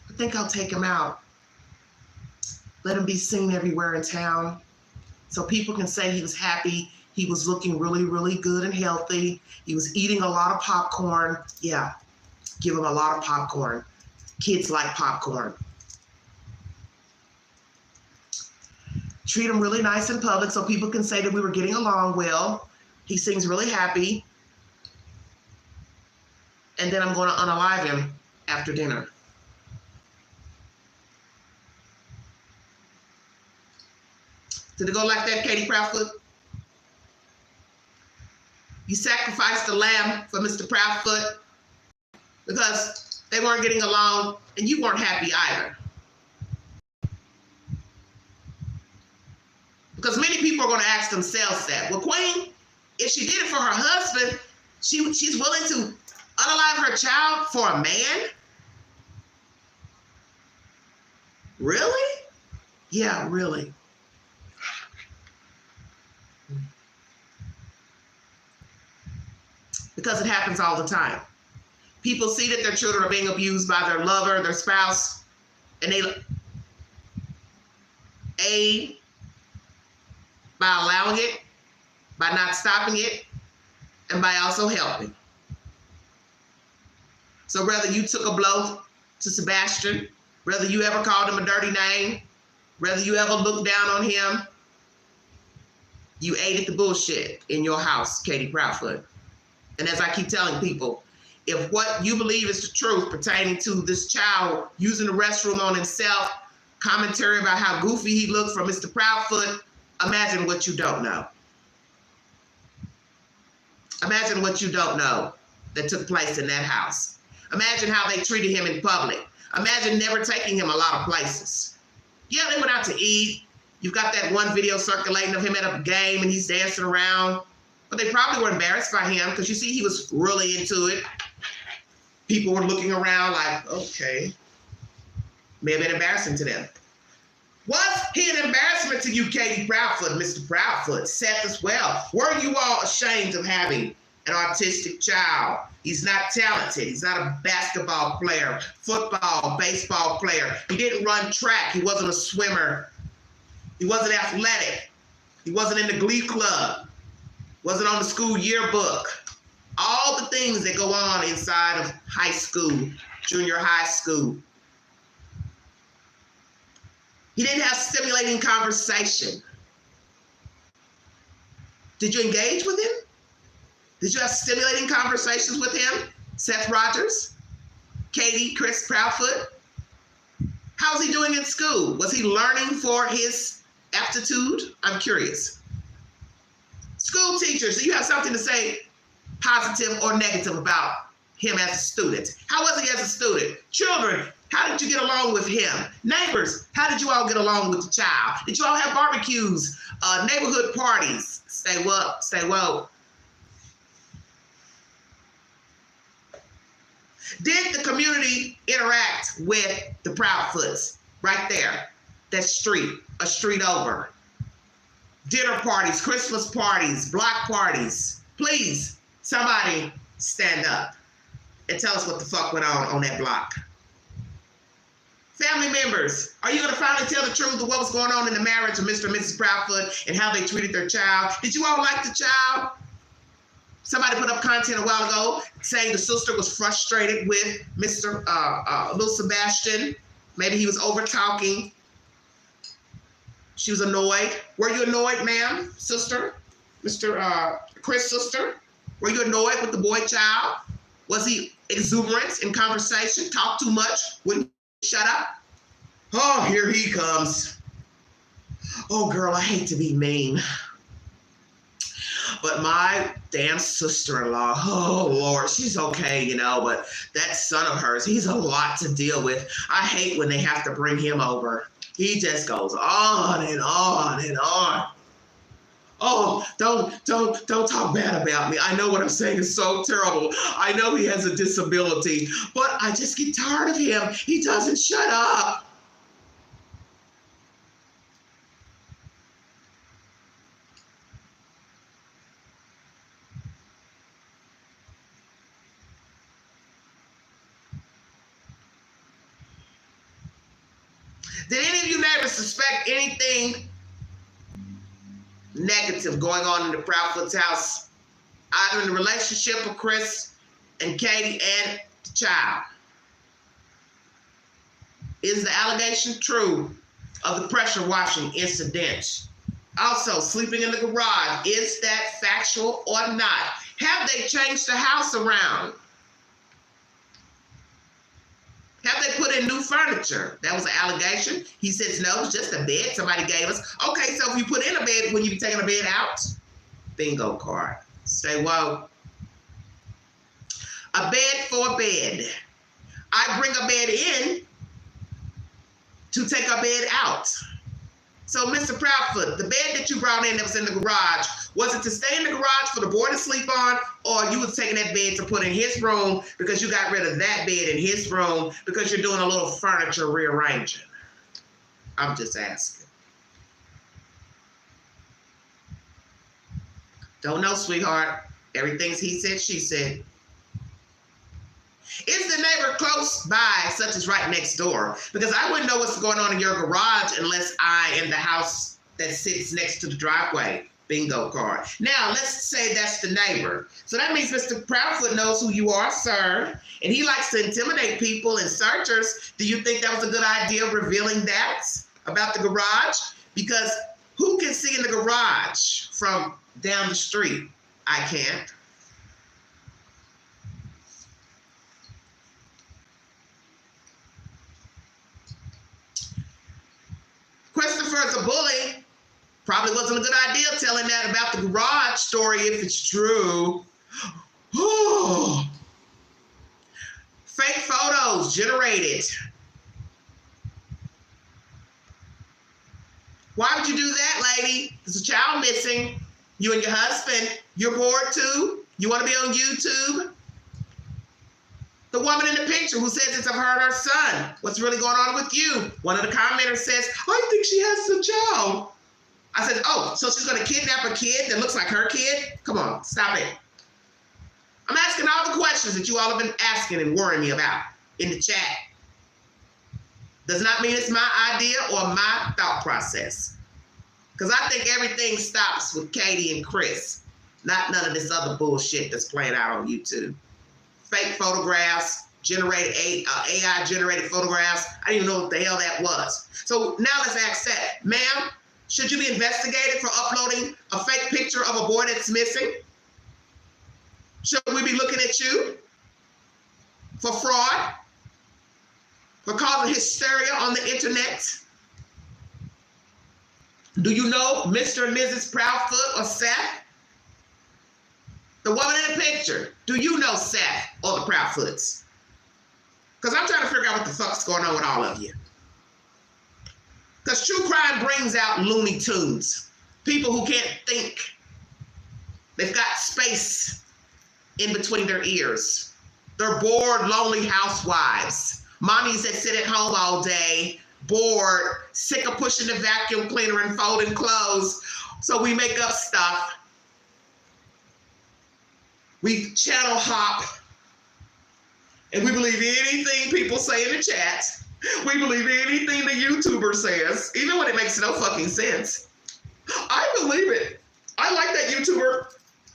I think I'll take him out. Let him be seen everywhere in town so people can say he was happy. He was looking really, really good and healthy. He was eating a lot of popcorn. Yeah, give him a lot of popcorn. Kids like popcorn. Treat him really nice in public so people can say that we were getting along well. He seems really happy. And then I'm going to unalive him after dinner. Did it go like that, Katie Proudfoot? You sacrificed the lamb for Mr. Proudfoot because they weren't getting along and you weren't happy either. Because many people are going to ask themselves that. Well, Queen, if she did it for her husband, she's willing to unalive her child for a man? Really? Yeah, really. Because it happens all the time. People see that their children are being abused by their lover, their spouse, and they aid by allowing it, by not stopping it, and by also helping. So whether you took a blow to Sebastian, whether you ever called him a dirty name, whether you ever looked down on him, you aided the bullshit in your house, Katie Proudfoot. And as I keep telling people, if what you believe is the truth pertaining to this child using the restroom on himself, commentary about how goofy he looked for Mr. Proudfoot, imagine what you don't know. Imagine what you don't know that took place in that house. Imagine how they treated him in public. Imagine never taking him a lot of places. Yeah, they went out to eat. You've got that one video circulating of him at a game and he's dancing around. But they probably were embarrassed by him because you see he was really into it. People were looking around like, okay. May have been embarrassing to them. Was he an embarrassment to you, Katie Proudfoot, Mr. Proudfoot, Seth as well? Were you all ashamed of having an autistic child? He's not talented. He's not a basketball player, football, baseball player. He didn't run track. He wasn't a swimmer. He wasn't athletic. He wasn't in the glee club. Wasn't on the school yearbook. All the things that go on inside of high school, junior high school. He didn't have stimulating conversation. Did you engage with him? Did you have stimulating conversations with him? Seth Rogers? Katie, Chris Proudfoot? How's he doing in school? Was he learning for his aptitude? I'm curious. School teachers, do you have something to say positive or negative about him as a student? How was he as a student? Children, how did you get along with him? Neighbors, how did you all get along with the child? Did you all have barbecues, neighborhood parties? Stay woke, stay woke. Did the community interact with the Proudfoots right there? that street, a street over. Dinner parties, Christmas parties, block parties. Please, somebody stand up and tell us what the fuck went on that block. Family members, are you going to finally tell the truth of what was going on in the marriage of Mr. and Mrs. Proudfoot and how they treated their child? Did you all like the child? Somebody put up content a while ago saying the sister was frustrated with Mr. Little Sebastian. Maybe he was over talking. She was annoyed. Were you annoyed, ma'am, sister? Mr. Chris' sister? Were you annoyed with the boy child? Was he exuberant in conversation? Talk too much? Wouldn't shut up? Oh, here he comes. Oh, girl, I hate to be mean, but my damn sister-in-law, oh, Lord, she's okay, you know, but that son of hers, he's a lot to deal with. I hate when they have to bring him over. He just goes on and on and on. Oh, don't talk bad about me. I know what I'm saying is so terrible. I know he has a disability, but I just get tired of him. He doesn't shut up. Did any of you neighbors suspect anything negative going on in the Proudfoot's house, either in the relationship of Chris and Katie and the child? Is the allegation true of the pressure washing incident? Also, sleeping in the garage, is that factual or not? Have they changed the house around? Have they put in new furniture? That was an allegation. He says, no, it's just a bed somebody gave us. Okay, so if you put in a bed, when you be taking a bed out? Bingo card. Stay woke. A bed for a bed. I bring a bed in to take a bed out. So, Mr. Proudfoot, the bed that you brought in that was in the garage, was it to stay in the garage for the boy to sleep on, or you was taking that bed to put in his room because you got rid of that bed in his room because you're doing a little furniture rearranging? I'm just asking. Don't know, sweetheart. Everything's he said, she said. Is the neighbor close by, such as right next door? Because I wouldn't know what's going on in your garage unless I am the house that sits next to the driveway. Bingo card. Now, let's say that's the neighbor. So that means Mr. Proudfoot knows who you are, sir, and he likes to intimidate people and searchers. Do you think that was a good idea, revealing that about the garage? Because who can see in the garage from down the street? I can't. Christopher's a bully. Probably wasn't a good idea telling that about the garage story if it's true. Fake photos generated. Why would you do that, lady? There's a child missing. You and your husband, you're bored too? You want to be on YouTube? The woman in the picture who says it's of her and her son. What's really going on with you? One of the commenters says, I think she has a child. I said, oh, so she's going to kidnap a kid that looks like her kid? Come on, stop it. I'm asking all the questions that you all have been asking and worrying me about in the chat. Does not mean it's my idea or my thought process. Because I think everything stops with Katie and Chris, not none of this other bullshit that's playing out on YouTube. Fake photographs, AI-generated photographs. I didn't even know what the hell that was. So now let's ask that. Ma'am, should you be investigated for uploading a fake picture of a boy that's missing? Should we be looking at you for fraud? For causing hysteria on the internet? Do you know Mr. and Mrs. Proudfoot or Seth? The woman in the picture, do you know Seth or the Proudfoots? Because I'm trying to figure out what the fuck's going on with all of you. Because true crime brings out Looney Tunes. People who can't think. They've got space in between their ears. They're bored, lonely housewives. Mommies that sit at home all day, bored, sick of pushing the vacuum cleaner and folding clothes. So we make up stuff. We channel hop. And we believe anything people say in the chat. We believe anything the YouTuber says, even when it makes no fucking sense. I believe it. I like that YouTuber.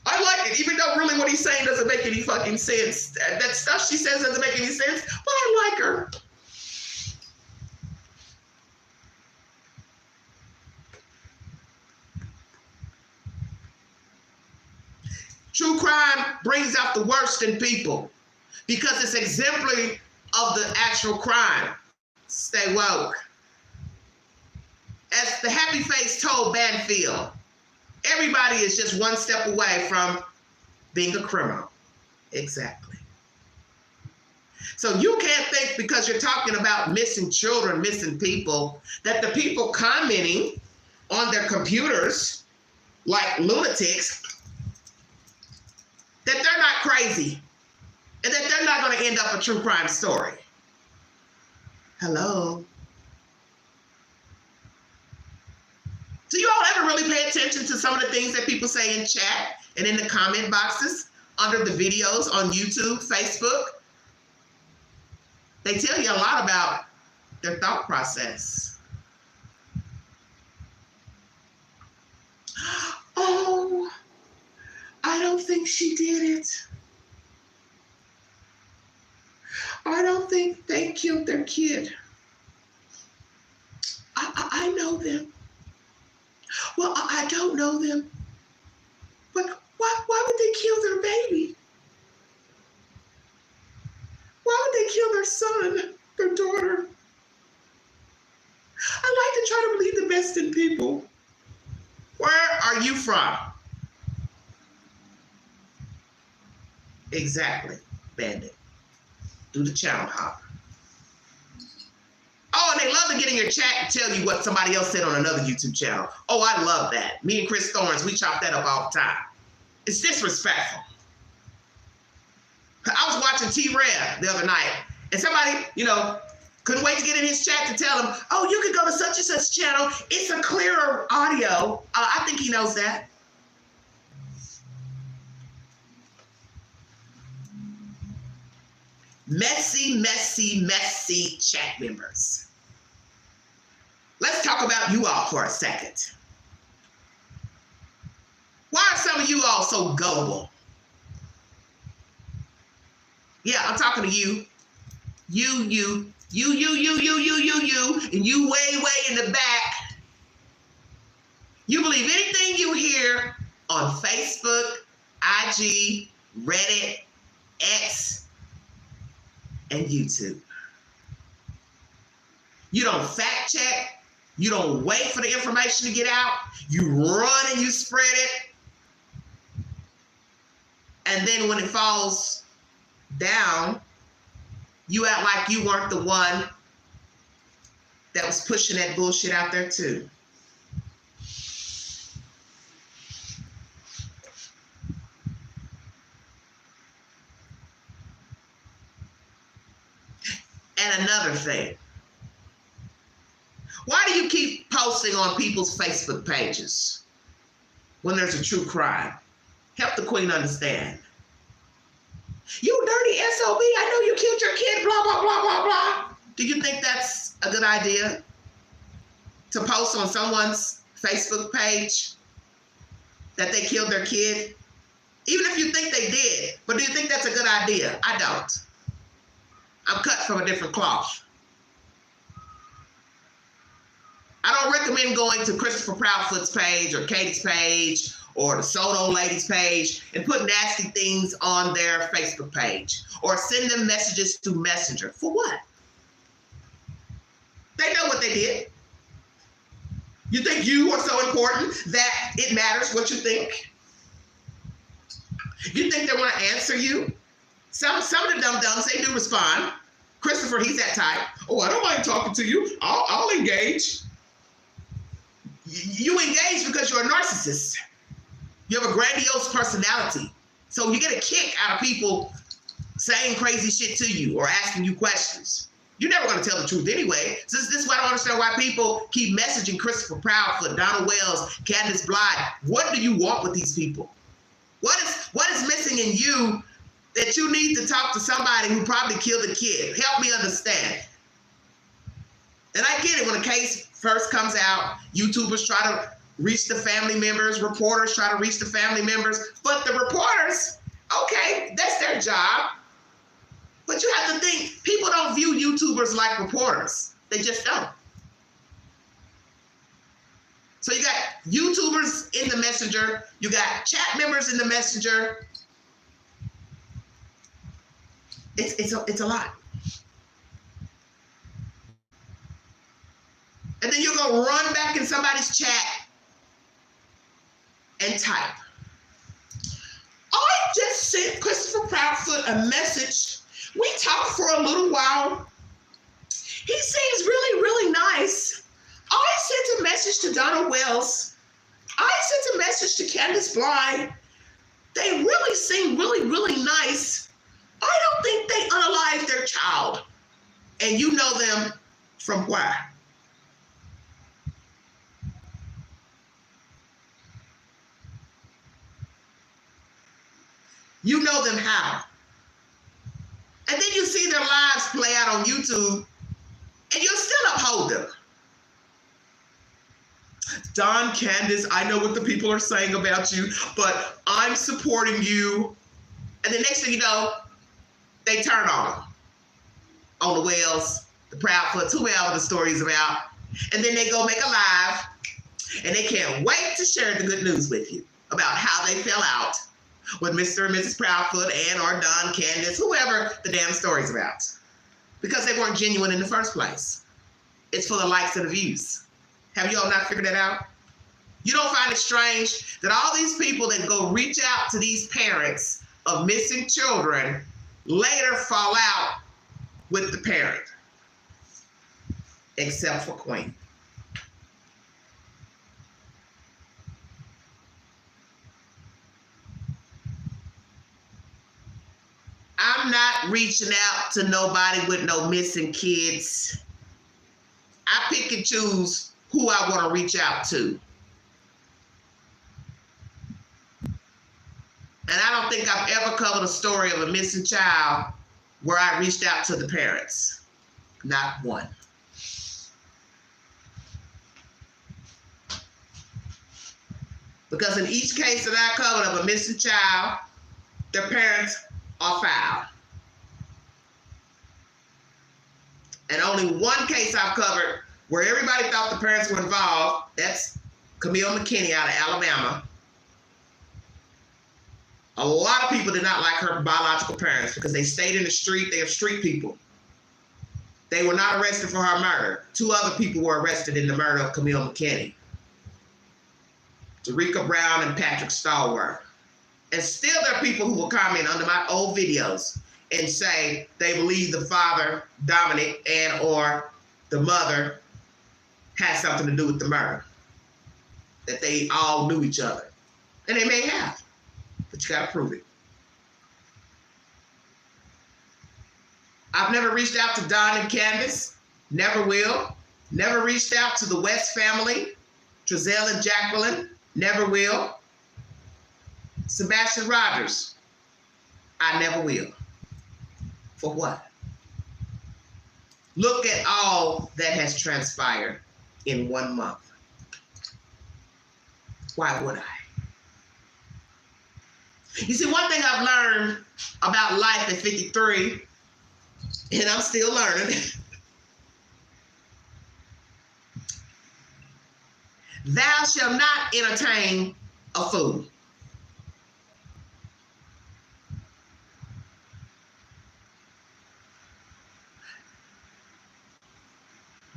I like it, even though really what he's saying doesn't make any fucking sense. That stuff she says doesn't make any sense, but I like her. True crime brings out the worst in people because it's exemplary of the actual crime. Stay woke. As the Happy Face told Banfield, everybody is just one step away from being a criminal. Exactly. So you can't think because you're talking about missing children, missing people, that the people commenting on their computers like lunatics, that they're not crazy and that they're not going to end up a true crime story. Hello. Do you all ever really pay attention to some of the things that people say in chat and in the comment boxes under the videos on YouTube, Facebook? They tell you a lot about their thought process. Oh, I don't think she did it. I don't think they killed their kid. I know them. Well, I don't know them. But why would they kill their baby? Why would they kill their son, their daughter? I like to try to believe the best in people. Where are you from? Exactly, Bandit. Do the channel hop. Oh, and they love to get in your chat and tell you what somebody else said on another YouTube channel. Oh, I love that. Me and Chris Thorns, we chop that up all the time. It's disrespectful. I was watching T-Red the other night, and somebody, couldn't wait to get in his chat to tell him, oh, you can go to such and such channel. It's a clearer audio. I think he knows that. Messy, messy, messy chat members. Let's talk about you all for a second. Why are some of you all so gullible? Yeah, I'm talking to you. You, and you way in the back. You believe anything you hear on Facebook, IG, Reddit, X, and YouTube. You don't fact check. You don't wait for the information to get out. You run and you spread it. And then when it falls down, you act like you weren't the one that was pushing that bullshit out there too. And another thing, why do you keep posting on people's Facebook pages when there's a true crime? Help the queen understand. You dirty SOB, I know you killed your kid, blah, blah, blah, blah, blah. Do you think that's a good idea to post on someone's Facebook page that they killed their kid? Even if you think they did, but do you think that's a good idea? I don't. I'm cut from a different cloth. I don't recommend going to Christopher Proudfoot's page or Katie's page or the Soto lady's page and put nasty things on their Facebook page or send them messages through Messenger. For what? They know what they did. You think you are so important that it matters what you think? You think they want to answer you? Some of the dum-dums, they do respond. Christopher, he's that type. Oh, I don't mind talking to you. I'll engage. You engage because you're a narcissist. You have a grandiose personality. So you get a kick out of people saying crazy shit to you or asking you questions. You're never going to tell the truth anyway. So this is why I don't understand why people keep messaging Christopher Proudfoot, Donna Wells, Candace Blythe. What do you want with these people? What is missing in you that you need to talk to somebody who probably killed a kid? Help me understand. And I get it, when a case first comes out, YouTubers try to reach the family members, reporters try to reach the family members, but the reporters, okay, that's their job. But you have to think, people don't view YouTubers like reporters. They just don't. So you got YouTubers in the messenger, you got chat members in the messenger. It's a lot. And then you're gonna run back in somebody's chat and type. I just sent Christopher Proudfoot a message. We talked for a little while. He seems really, really nice. I sent a message to Donna Wells. I sent a message to Candace Blythe. They really seem really, really nice. I don't think they unalived their child. And you know them from where? You know them how? And then you see their lives play out on YouTube, and you'll still uphold them. Don, Candace, I know what the people are saying about you, but I'm supporting you. And the next thing you know, they turn on the Wells, the Proudfoots, whoever the story is about. And then they go make a live, and they can't wait to share the good news with you about how they fell out with Mr. and Mrs. Proudfoot and or Don, Candace, whoever the damn story's about. Because they weren't genuine in the first place. It's for the likes and the views. Have you all not figured that out? You don't find it strange that all these people that go reach out to these parents of missing children later fall out with the parent, except for Queen. I'm not reaching out to nobody with no missing kids. I pick and choose who I want to reach out to. And I don't think I've ever covered a story of a missing child where I reached out to the parents. Not one. Because in each case that I covered of a missing child, their parents are foul. And only one case I've covered where everybody thought the parents were involved, that's Camille McKinney out of Alabama. A lot of people did not like her biological parents because they stayed in the street. They are street people. They were not arrested for her murder. 2 other people were arrested in the murder of Camille McKinney. Jerika Brown and Patrick Stallworth. And still there are people who will comment under my old videos and say they believe the father, Dominic, and or the mother had something to do with the murder. That they all knew each other. And they may have, but you gotta prove it. I've never reached out to Don and Candace, never will. Never reached out to the West family, Trezell and Jacqueline, never will. Seth Rogers, I never will. For what? Look at all that has transpired in 1 month. Why would I? You see, one thing I've learned about life at 53, and I'm still learning, thou shalt not entertain a fool.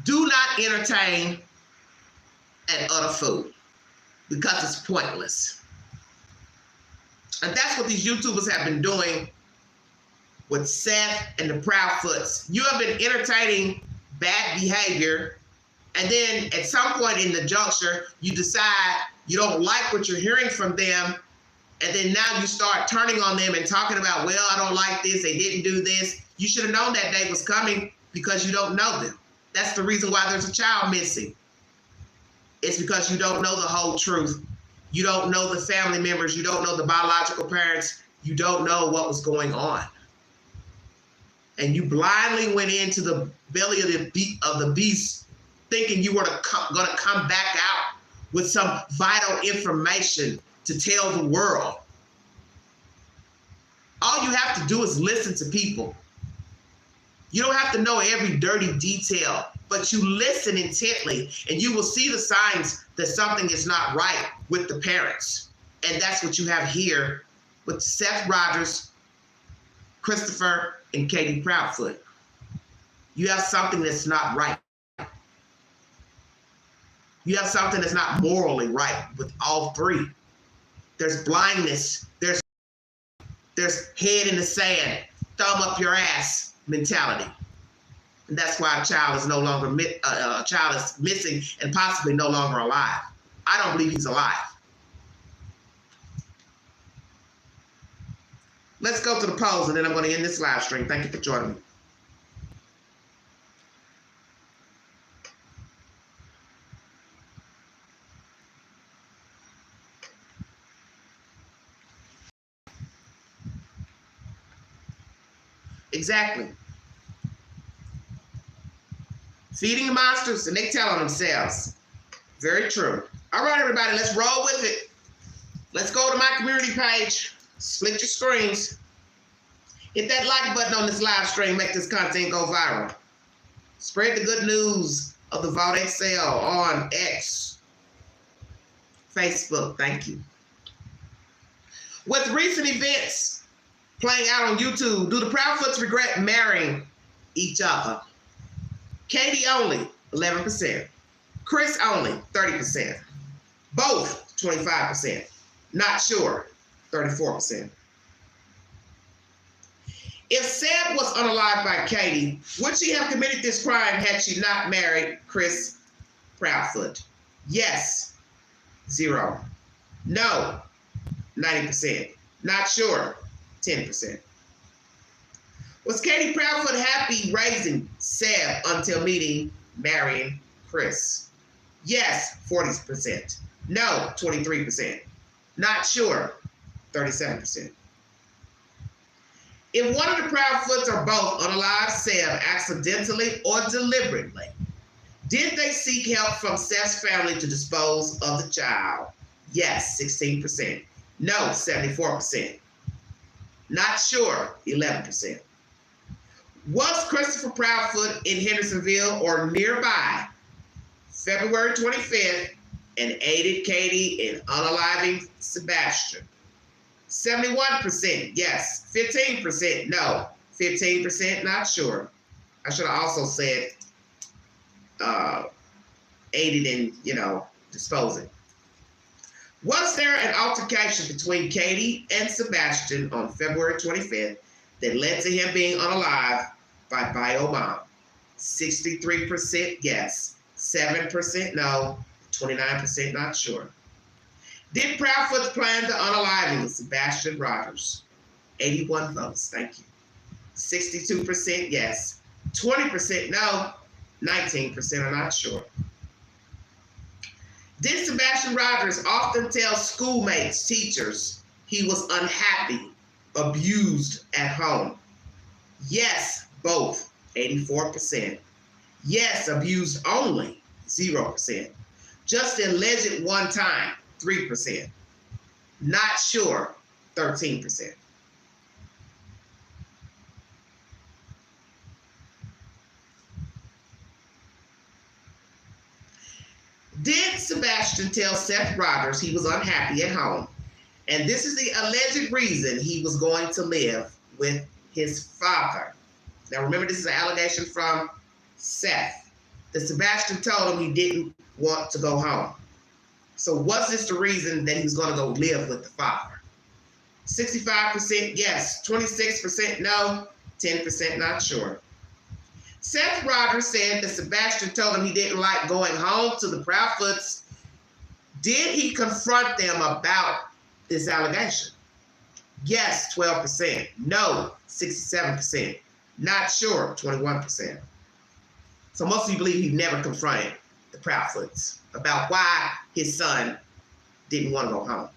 Do not entertain an utter fool because it's pointless. And that's what these YouTubers have been doing with Seth and the Proudfoots. You have been entertaining bad behavior, and then at some point in the juncture, you decide you don't like what you're hearing from them, and then now you start turning on them and talking about, well, I don't like this, they didn't do this. You should have known that day was coming because you don't know them. That's the reason why there's a child missing. It's because you don't know the whole truth. You don't know the family members. You don't know the biological parents. You don't know what was going on. And you blindly went into the belly of the beast thinking you were going to come back out with some vital information to tell the world. All you have to do is listen to people. You don't have to know every dirty detail, but you listen intently and you will see the signs that something is not right with the parents. And that's what you have here with Seth Rogers, Christopher, and Katie Proudfoot. You have something that's not right. You have something that's not morally right with all three. There's blindness. There's head in the sand, thumb up your ass mentality. And that's why a child is no longer missing and possibly no longer alive. I don't believe he's alive. Let's go to the polls, and then I'm going to end this live stream. Thank you for joining me. Exactly. Feeding the monsters, and they tell on themselves. Very true. All right, everybody, let's roll with it. Let's go to my community page. Split your screens. Hit that like button on this live stream. Make this content go viral. Spread the good news of the Vault XL on X, Facebook. Thank you. With recent events playing out on YouTube, do the Proudfoots regret marrying each other? Katie only, 11%. Chris only, 30%. Both, 25%. Not sure, 34%. If Seth was unalived by Katie, would she have committed this crime had she not married Chris Proudfoot? Yes, 0. No, 90%. Not sure, 10%. Was Katie Proudfoot happy raising Seth until meeting, marrying Chris? Yes, 40%. No, 23%. Not sure, 37%. If one of the Proudfoots or both unalived Seth accidentally or deliberately, did they seek help from Seth's family to dispose of the child? Yes, 16%. No, 74%. Not sure, 11%. Was Christopher Proudfoot in Hendersonville or nearby February 25th and aided Katie in unaliving Sebastian? 71% yes, 15% no, 15% not sure. I should have also said aided in, disposing. Was there an altercation between Katie and Sebastian on February 25th that led to him being unalived by bio mom? 63% yes, 7% no, 29% not sure. Did Proudfoot plan the unaliving of Sebastian Rogers? 81 votes, thank you. 62% yes, 20% no, 19% are not sure. Did Sebastian Rogers often tell schoolmates, teachers, he was unhappy, abused at home? Yes, both, 84%. Yes, abused only, 0%. Just alleged one time, 3%. Not sure, 13%. Did Sebastian tell Seth Rogers he was unhappy at home, and this is the alleged reason he was going to live with his father? Now remember, this is an allegation from Seth, that Sebastian told him he didn't want to go home. So was this the reason that he was going to go live with the father? 65% yes, 26% no, 10% not sure. Seth Rogers said that Sebastian told him he didn't like going home to the Proudfoots. Did he confront them about this allegation? Yes, 12%. No, 67%. Not sure, 21%. So most of you believe he never confronted the Proudfoots about why his son didn't want to go home.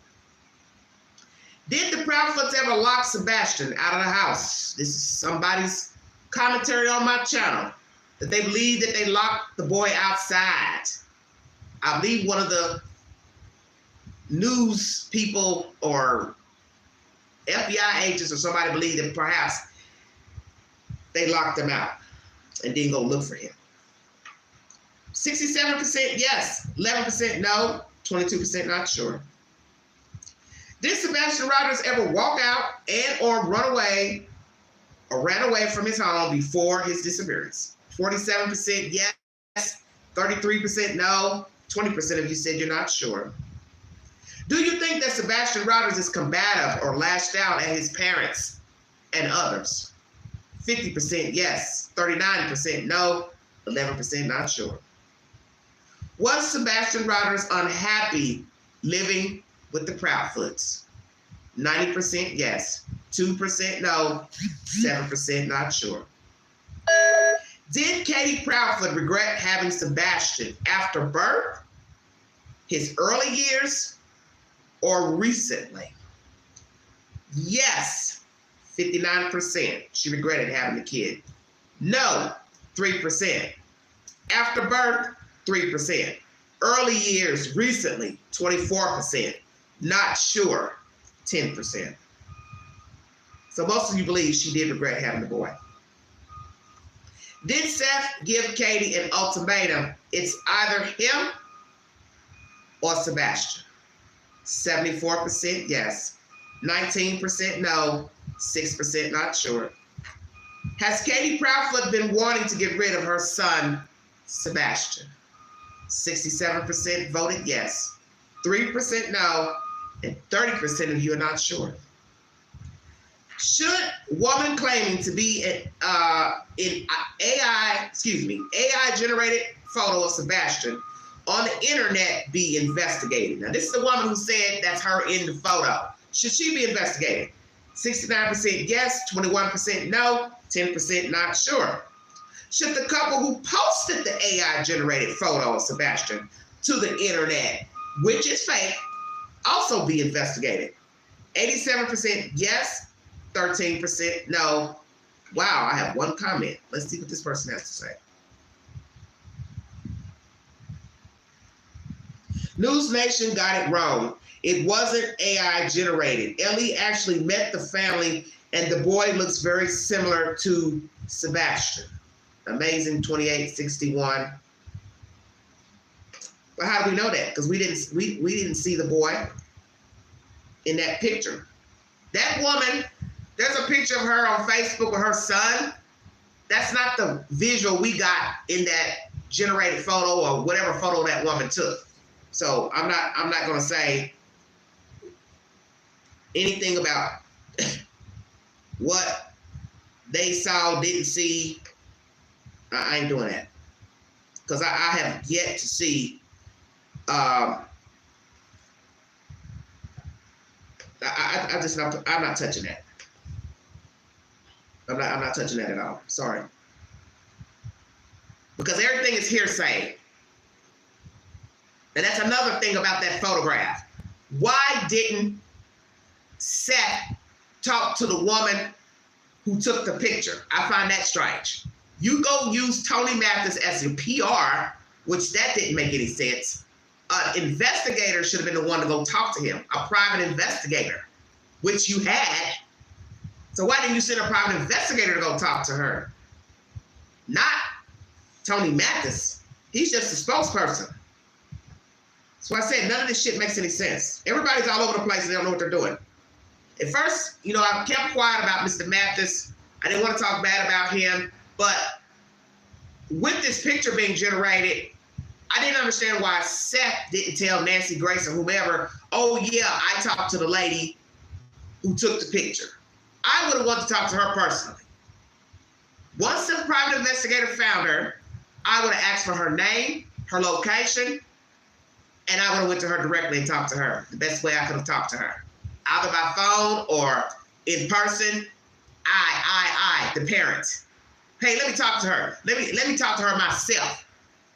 Did the Proudfoots ever lock Sebastian out of the house? This is somebody's commentary on my channel, that they believe that they locked the boy outside. I believe one of the news people or FBI agents or somebody believed that perhaps they locked him out and didn't go look for him. 67% yes, 11% no, 22% not sure. Did Sebastian Rogers ever walk out and or run away or ran away from his home before his disappearance? 47% yes, 33% no, 20% of you said you're not sure. Do you think that Sebastian Rogers is combative or lashed out at his parents and others? 50% yes, 39% no, 11% not sure. Was Sebastian Rogers unhappy living with the Proudfoots? 90% yes, 2% no, 7% not sure. Did Katie Proudfoot regret having Sebastian after birth, his early years, or recently? Yes, 59%. She regretted having the kid. No, 3%. After birth, 3%. Early years, recently, 24%. Not sure, 10%. So most of you believe she did regret having the boy. Did Seth give Katie an ultimatum? It's either him or Sebastian. 74% yes, 19% no, 6% not sure. Has Katie Proudfoot been wanting to get rid of her son, Sebastian? 67% voted yes, 3% no, and 30% of you are not sure. Should woman claiming to be in AI generated photo of Sebastian on the internet be investigated? Now, this is the woman who said that's her in the photo. Should she be investigated? 69% yes, 21% no, 10% not sure. Should the couple who posted the AI generated photo of Sebastian to the internet, which is fake, also be investigated? 87% yes, 13% no. Wow, I have one comment. Let's see what this person has to say. News Nation got it wrong. It wasn't AI generated. Ellie actually met the family and the boy looks very similar to Sebastian. Amazing 2861. Well, how do we know that? Because we didn't see the boy in that picture. That woman, there's a picture of her on Facebook with her son. That's not the visual we got in that generated photo or whatever photo that woman took. So I'm not gonna say anything about what they saw, didn't see. I ain't doing that. Because I have yet to see I'm not touching that. I'm not touching that at all. Sorry. Because everything is hearsay. And that's another thing about that photograph. Why didn't Seth talk to the woman who took the picture? I find that strange. You go use Tony Mathis as your PR, which that didn't make any sense. An investigator should have been the one to go talk to him, a private investigator, which you had. So why didn't you send a private investigator to go talk to her? Not Tony Mathis. He's just a spokesperson. So I said, none of this shit makes any sense. Everybody's all over the place and they don't know what they're doing. At first, I kept quiet about Mr. Mathis. I didn't want to talk bad about him. But with this picture being generated, I didn't understand why Seth didn't tell Nancy Grace or whomever, oh yeah, I talked to the lady who took the picture. I would have wanted to talk to her personally. Once the private investigator found her, I would have asked for her name, her location, and I would have went to her directly and talked to her. The best way I could have talked to her. Either by phone or in person. I, the parent. Hey, let me talk to her. Let me talk to her myself.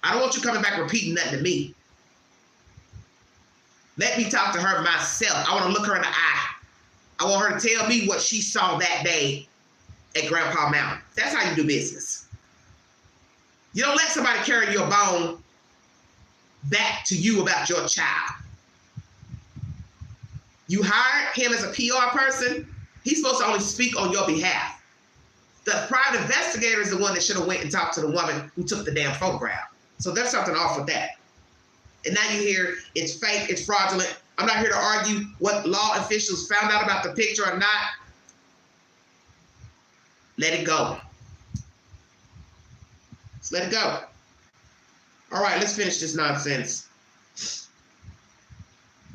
I don't want you coming back repeating nothing to me. Let me talk to her myself. I want to look her in the eye. I want her to tell me what she saw that day at Grandpa Mountain. That's how you do business. You don't let somebody carry your bone back to you about your child. You hired him as a PR person. He's supposed to only speak on your behalf. The private investigator is the one that should have went and talked to the woman who took the damn photograph. So there's something off with that. And now you hear it's fake, it's fraudulent. I'm not here to argue what law officials found out about the picture or not. Let it go. Just let it go. All right, let's finish this nonsense.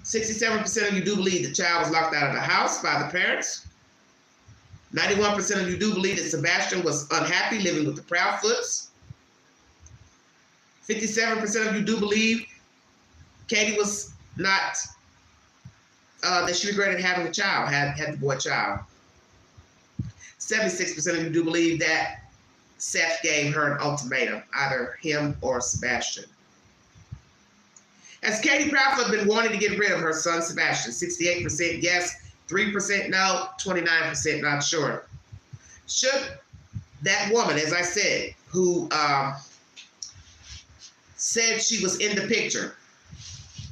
67% of you do believe the child was locked out of the house by the parents. 91% of you do believe that Sebastian was unhappy living with the Proudfoots. 57% of you do believe Katie was not, that she regretted having a child, had the boy child. 76% of you do believe that Seth gave her an ultimatum, either him or Sebastian. Has Katie Proudfoot been wanting to get rid of her son, Sebastian? 68% yes, 3% no, 29% not sure. Should that woman, as I said, who said she was in the picture,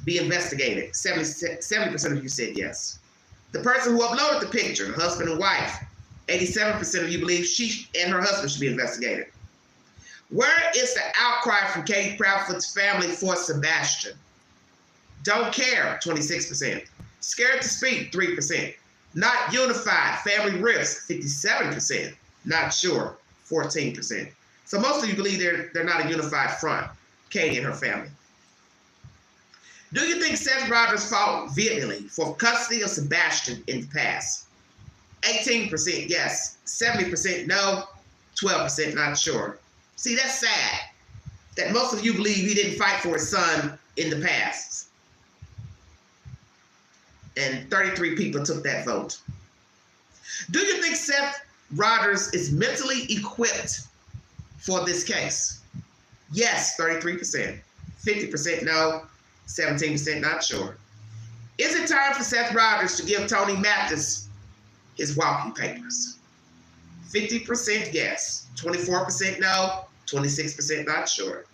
be investigated? 70% of you said yes. The person who uploaded the picture, husband and wife, 87% of you believe she and her husband should be investigated. Where is the outcry from Katie Proudfoot's family for Sebastian? Don't care, 26%. Scared to speak, 3%. Not unified, family rifts, 57%. Not sure, 14%. So most of you believe they're not a unified front, Katie and her family. Do you think Seth Rogers fought vehemently for custody of Sebastian in the past? 18% yes, 70% no, 12% not sure. See, that's sad that most of you believe he didn't fight for his son in the past. And 33 people took that vote. Do you think Seth Rogers is mentally equipped for this case? Yes, 33%. 50% no, 17% not sure. Is it time for Seth Rogers to give Tony Mathis his walking papers? 50% yes, 24% no, 26% not sure.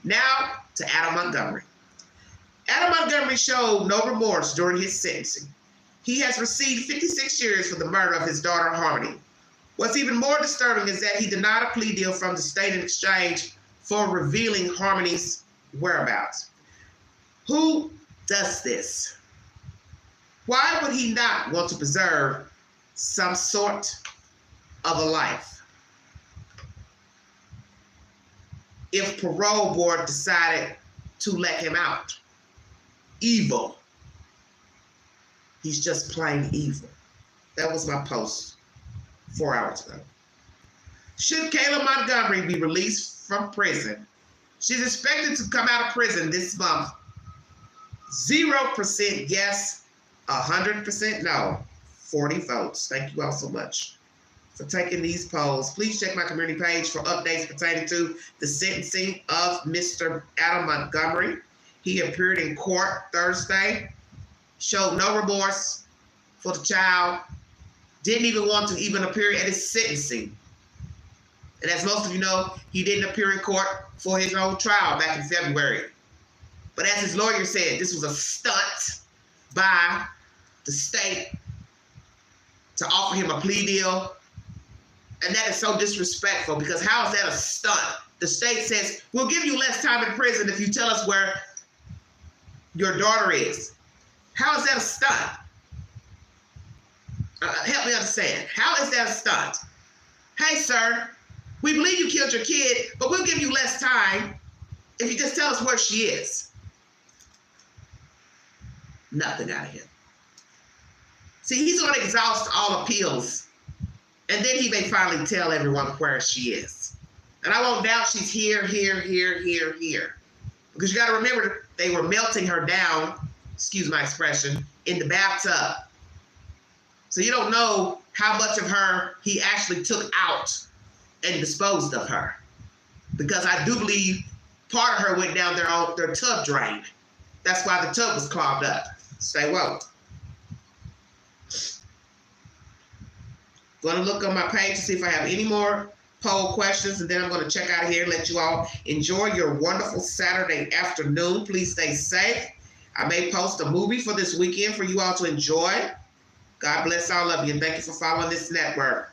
Now to Adam Montgomery. Adam Montgomery showed no remorse during his sentencing. He has received 56 years for the murder of his daughter, Harmony. What's even more disturbing is that he denied a plea deal from the state in exchange for revealing Harmony's whereabouts. Who does this? Why would he not want to preserve some sort of a life? If parole board decided to let him out. Evil. He's just plain evil. That was my post 4 hours ago. Should Kayla Montgomery be released from prison? She's expected to come out of prison this month. 0% yes, 100% no. 40 votes. Thank you all so much for taking these polls. Please check my community page for updates pertaining to the sentencing of Mr. Adam Montgomery. He appeared in court Thursday, showed no remorse for the child, didn't even want to even appear at his sentencing. And as most of you know, he didn't appear in court for his own trial back in February. But as his lawyer said, this was a stunt by the state to offer him a plea deal. And that is so disrespectful, because how is that a stunt? The state says, we'll give you less time in prison if you tell us where your daughter is. How is that a stunt? Help me understand. How is that a stunt? Hey, sir, we believe you killed your kid, but we'll give you less time if you just tell us where she is. Nothing out of him. See, he's going to exhaust all appeals, and then he may finally tell everyone where she is. And I won't doubt she's here. Because you got to remember, they were melting her down, excuse my expression, in the bathtub. So you don't know how much of her he actually took out and disposed of her. Because I do believe part of her went down their tub drain. That's why the tub was clogged up. Stay woke. Going to look on my page to see if I have any more poll questions, and then I'm going to check out of here and let you all enjoy your wonderful Saturday afternoon. Please stay safe. I may post a movie for this weekend for you all to enjoy. God bless all of you, and thank you for following this network.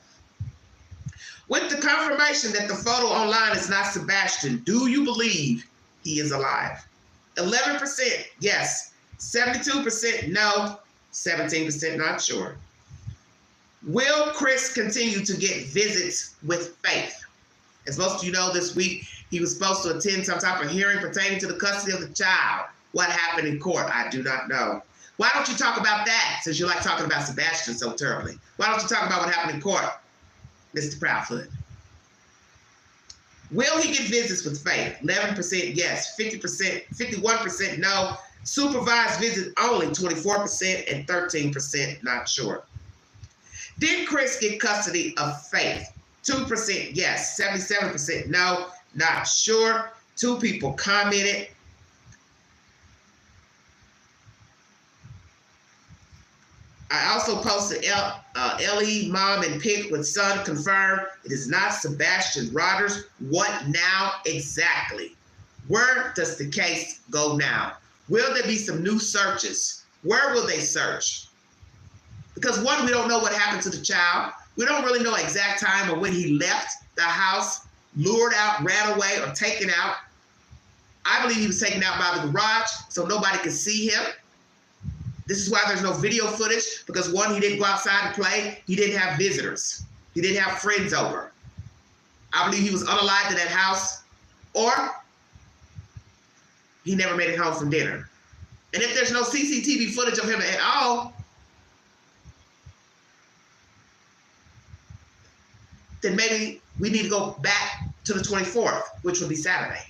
With the confirmation that the photo online is not Sebastian, do you believe he is alive? 11% yes, 72% no, 17% not sure. Will Chris continue to get visits with Faith? As most of you know, this week he was supposed to attend some type of hearing pertaining to the custody of the child. What happened in court? I do not know. Why don't you talk about that, since you like talking about Sebastian so terribly? Why don't you talk about what happened in court, Mr. Proudfoot? Will he get visits with Faith? 11% yes, 50%, 51% no. Supervised visits only, 24%, and 13% not sure. Did Chris get custody of Faith? 2% yes, 77% no, not sure. 2 people commented. I also posted LE mom and pic with son confirmed it is not Sebastian Rogers. What now exactly? Where does the case go now? Will there be some new searches? Where will they search? Because one, we don't know what happened to the child. We don't really know exact time or when he left the house, lured out, ran away, or taken out. I believe he was taken out by the garage so nobody could see him. This is why there's no video footage, because one, he didn't go outside and play. He didn't have visitors. He didn't have friends over. I believe he was unalive to that house, or he never made it home from dinner. And if there's no CCTV footage of him at all, then maybe we need to go back to the 24th, which would be Saturday.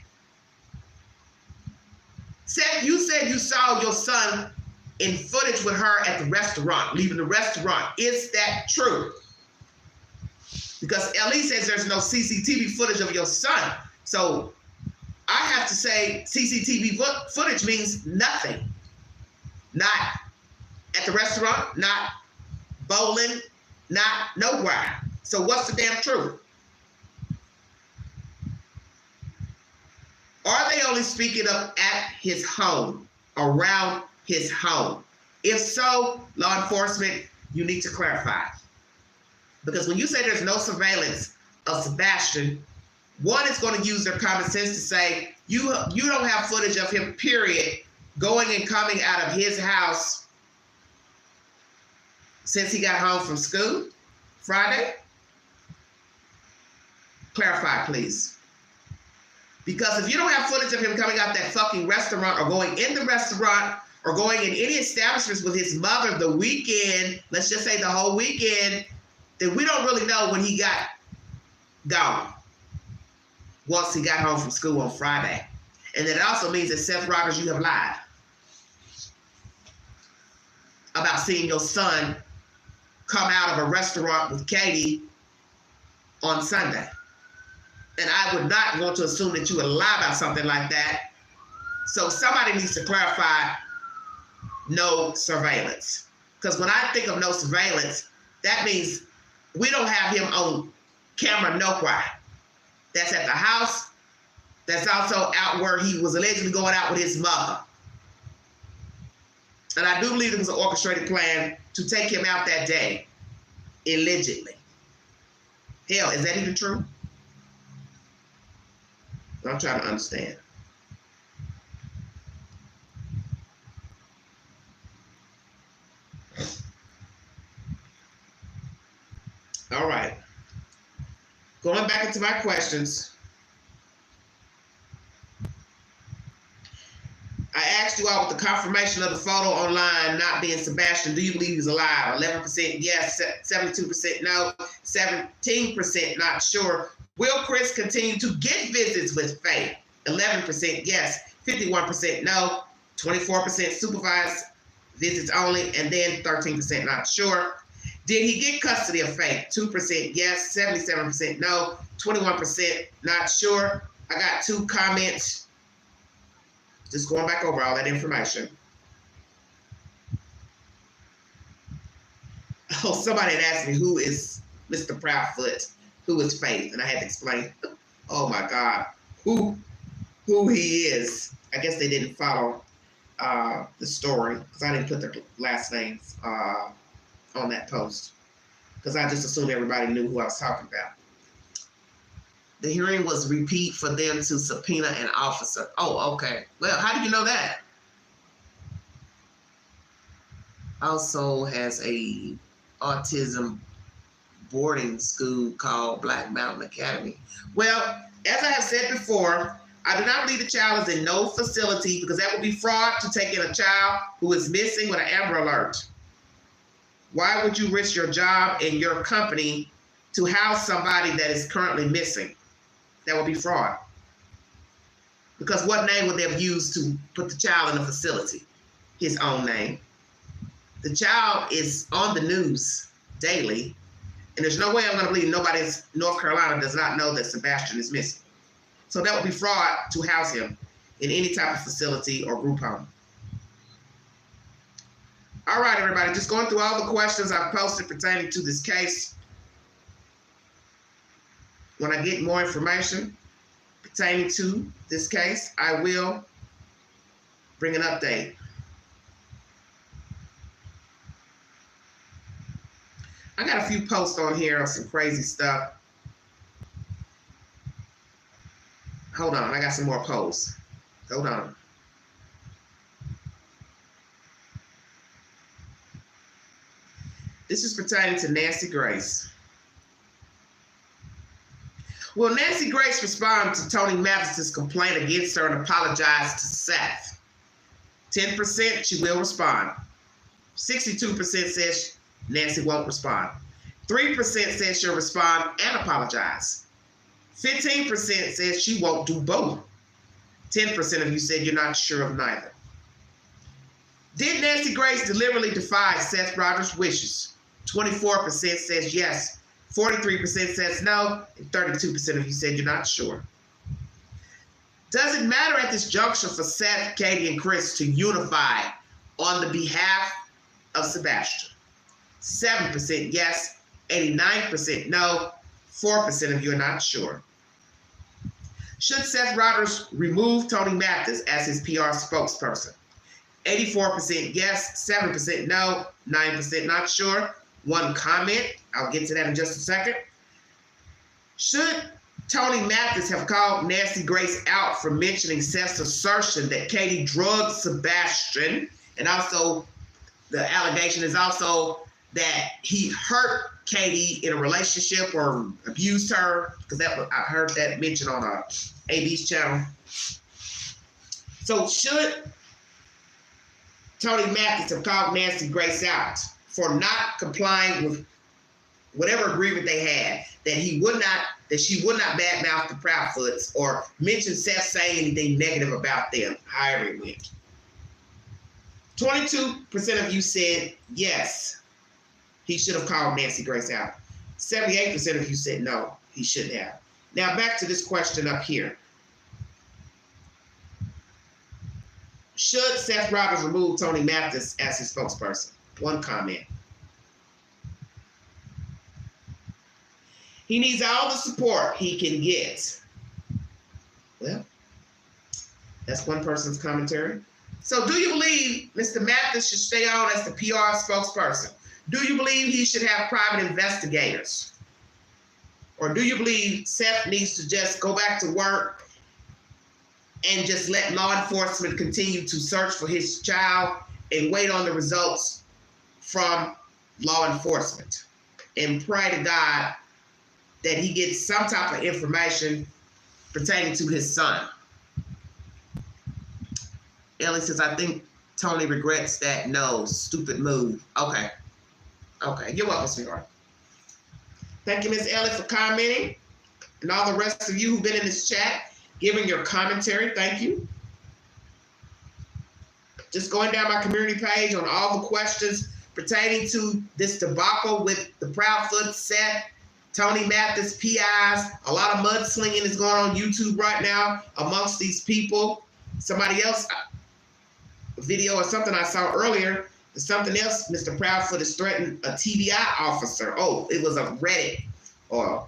Seth, you said you saw your son in footage with her at the restaurant, leaving the restaurant. Is that true? Because LE says there's no CCTV footage of your son. So I have to say CCTV footage means nothing. Not at the restaurant, not bowling, not nowhere. So what's the damn truth? Are they only speaking of at his home, around his home? If so, law enforcement, you need to clarify. Because when you say there's no surveillance of Sebastian, one is going to use their common sense to say, you don't have footage of him, period, going and coming out of his house since he got home from school Friday? Clarify, please. Because if you don't have footage of him coming out that fucking restaurant or going in the restaurant or going in any establishments with his mother the weekend, let's just say the whole weekend, then we don't really know when he got gone once he got home from school on Friday. And then it also means that Seth Rogers, you have lied about seeing your son come out of a restaurant with Katie on Sunday. And I would not want to assume that you would lie about something like that. So somebody needs to clarify no surveillance. Because when I think of no surveillance, that means we don't have him on camera nowhere. That's at the house. That's also out where he was allegedly going out with his mother. And I do believe it was an orchestrated plan to take him out that day, allegedly. Hell, is that even true? I'm trying to understand. All right. Going back into my questions. I asked you all with the confirmation of the photo online not being Sebastian, do you believe he's alive? 11% yes, 72% no, 17% not sure. Will Chris continue to get visits with Faith? 11% yes, 51% no, 24% supervised visits only, and then 13% not sure. Did he get custody of Faith? 2% yes, 77% no, 21% not sure. I got 2 comments. Just going back over all that information. Oh, somebody had asked me who is Mr. Proudfoot, who is Faith, and I had to explain. Oh my God, who he is. I guess they didn't follow the story because I didn't put their last names on that post because I just assumed everybody knew who I was talking about. The hearing was repeat for them to subpoena an officer. Oh, okay. Well, how do you know that? Also has a autism boarding school called Black Mountain Academy. Well, as I have said before, I do not believe the child is in no facility because that would be fraud to take in a child who is missing with an Amber Alert. Why would you risk your job and your company to house somebody that is currently missing? That would be fraud. Because what name would they have used to put the child in a facility? His own name. The child is on the news daily, and there's no way I'm going to believe nobody in North Carolina does not know that Sebastian is missing. So that would be fraud to house him in any type of facility or group home. All right, everybody, just going through all the questions I've posted pertaining to this case. When I get more information pertaining to this case, I will bring an update. I got a few posts on here of some crazy stuff. Hold on, I got some more posts. Hold on. This is pertaining to Nancy Grace. Will Nancy Grace respond to Tony Mathis's complaint against her and apologize to Seth? 10% she will respond. 62% says Nancy won't respond. 3% says she'll respond and apologize. 15% says she won't do both. 10% of you said you're not sure of neither. Did Nancy Grace deliberately defy Seth Rogers' wishes? 24% says yes. 43% says no, and 32% of you said you're not sure. Does it matter at this juncture for Seth, Katie, and Chris to unify on the behalf of Sebastian? 7% yes, 89% no, 4% of you are not sure. Should Seth Rogers remove Tony Mathis as his PR spokesperson? 84% yes, 7% no, 9% not sure. 1 comment. I'll get to that in just a second. Should Tony Mathis have called Nancy Grace out for mentioning Seth's assertion that Katie drugged Sebastian, and also the allegation is also that he hurt Katie in a relationship or abused her, because I heard that mentioned on AB's channel. So should Tony Mathis have called Nancy Grace out for not complying with whatever agreement they had, that she would not badmouth the Proudfoots or mention Seth saying anything negative about them, however it went? 22% of you said yes, he should have called Nancy Grace out. 78% of you said no, he shouldn't have. Now back to this question up here. Should Seth Rogers remove Tony Mathis as his spokesperson? 1 comment. He needs all the support he can get. Well, that's one person's commentary. So do you believe Mr. Mathis should stay on as the PR spokesperson? Do you believe he should have private investigators? Or do you believe Seth needs to just go back to work and just let law enforcement continue to search for his child and wait on the results from law enforcement and pray to God that he gets some type of information pertaining to his son? Ellie says, I think Tony regrets that. No, stupid move. Okay. Okay. You're welcome, sweetheart. Thank you, Ms. Ellie, for commenting. And all the rest of you who've been in this chat, giving your commentary. Thank you. Just going down my community page on all the questions pertaining to this debacle with the Proudfoot, Seth, Tony Mathis, PIs. A lot of mudslinging is going on YouTube right now amongst these people. Somebody else, a video or something I saw earlier, something else, Mr. Proudfoot has threatened a TBI officer. Oh, it was a Reddit or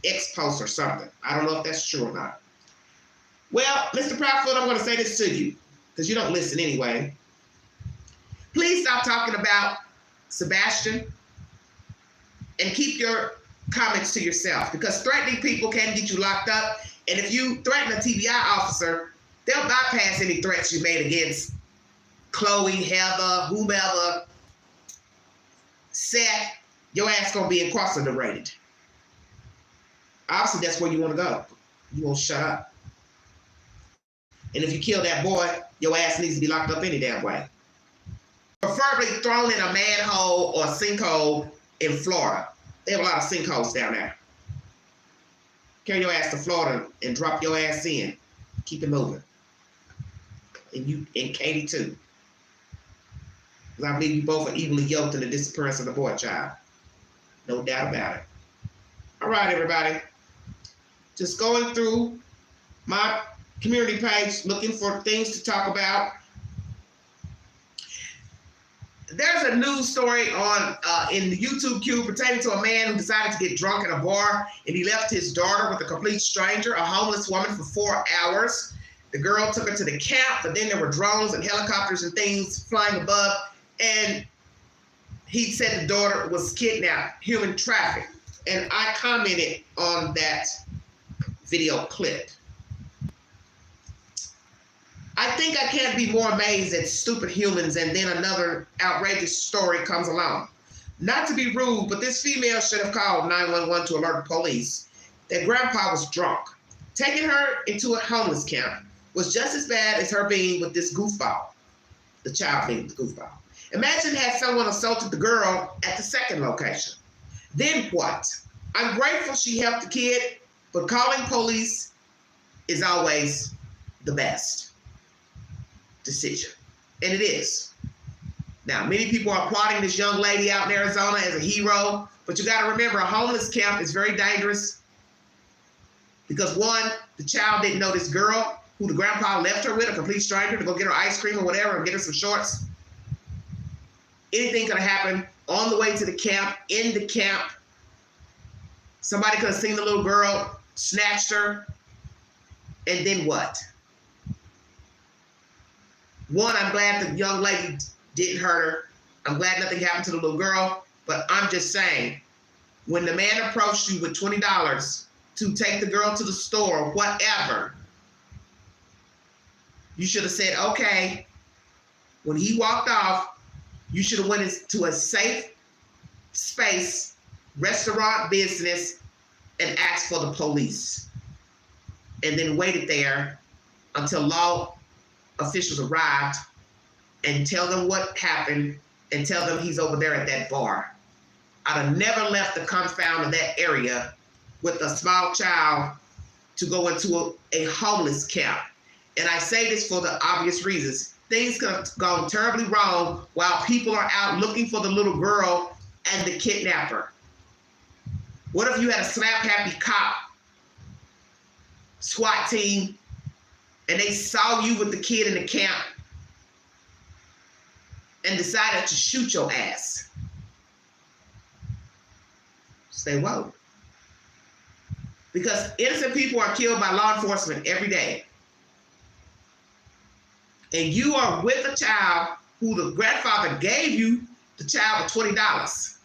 X post or something. I don't know if that's true or not. Well, Mr. Proudfoot, I'm going to say this to you because you don't listen anyway. Please stop talking about Sebastian and keep your comments to yourself, because threatening people can get you locked up. And if you threaten a TBI officer, they'll bypass any threats you made against Chloe, Heather, whomever. Seth, your ass gonna be incarcerated. Obviously, that's where you want to go. You won't shut up. And if you kill that boy, your ass needs to be locked up any damn way. Preferably thrown in a manhole or sinkhole in Florida. They have a lot of sinkholes down there. Carry your ass to Florida and drop your ass in. Keep it moving. And you and Katie too. Because I believe you both are evenly yoked in the disappearance of the boy child. No doubt about it. All right, everybody. Just going through my community page, looking for things to talk about. There's a news story on in the YouTube queue pertaining to a man who decided to get drunk at a bar, and he left his daughter with a complete stranger, a homeless woman, for 4 hours. The girl took her to the camp, but then there were drones and helicopters and things flying above, and he said the daughter was kidnapped, human trafficked. And I commented on that video clip. I think I can't be more amazed at stupid humans, and then another outrageous story comes along. Not to be rude, but this female should have called 911 to alert the police that grandpa was drunk. Taking her into a homeless camp was just as bad as her being with this goofball, the child being the goofball. Imagine had someone assaulted the girl at the second location. Then what? I'm grateful she helped the kid, but calling police is always the best decision. And it is. Now, many people are applauding this young lady out in Arizona as a hero, but you got to remember, a homeless camp is very dangerous because, one, the child didn't know this girl who the grandpa left her with, a complete stranger, to go get her ice cream or whatever and get her some shorts. Anything could have happened on the way to the camp, in the camp. Somebody could have seen the little girl, snatched her, and then what? One, I'm glad the young lady didn't hurt her. I'm glad nothing happened to the little girl. But I'm just saying, when the man approached you with $20 to take the girl to the store or whatever, you should have said, okay. When he walked off, you should have went into a safe space, restaurant, business, and asked for the police. And then waited there until law officials arrived and tell them what happened and tell them he's over there at that bar. I'd have never left the confound of that area with a small child to go into a homeless camp. And I say this for the obvious reasons. Things could have gone terribly wrong while people are out looking for the little girl and the kidnapper. What if you had a slap-happy cop, SWAT team, and they saw you with the kid in the camp and decided to shoot your ass? Say, whoa. Because innocent people are killed by law enforcement every day. And you are with a child who the grandfather gave you the child for $20.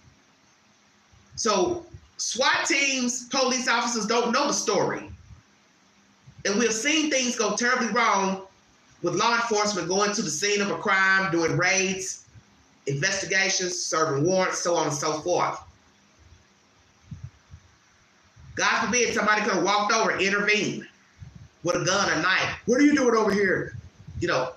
So SWAT teams, police officers don't know the story. And we've seen things go terribly wrong with law enforcement going to the scene of a crime, doing raids, investigations, serving warrants, so on and so forth. God forbid somebody could have walked over and intervened with a gun or knife. What are you doing over here? You know,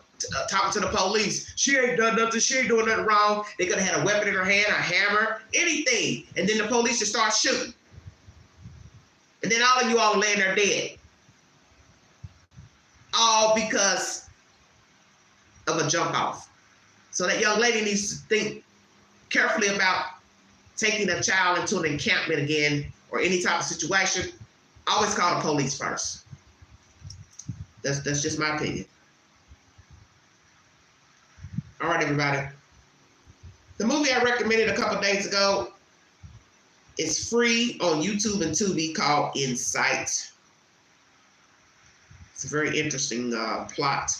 talking to the police. She ain't done nothing. She ain't doing nothing wrong. They could have had a weapon in her hand, a hammer, anything. And then the police just start shooting. And then all of you all are laying there dead. All because of a jump off. So that young lady needs to think carefully about taking a child into an encampment again or any type of situation, always call the police first. That's just my opinion. All right, everybody. The movie I recommended a couple days ago is free on YouTube and Tubi, called Insight. It's a very interesting plot.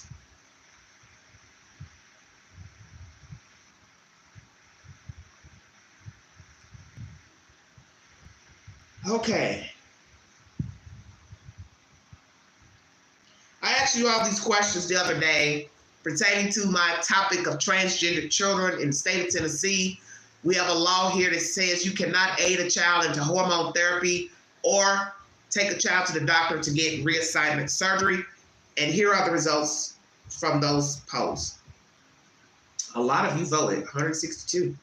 Okay. I asked you all these questions the other day pertaining to my topic of transgender children in the state of Tennessee. We have a law here that says you cannot aid a child into hormone therapy or take a child to the doctor to get reassignment surgery. And here are the results from those polls. A lot of you voted, 162.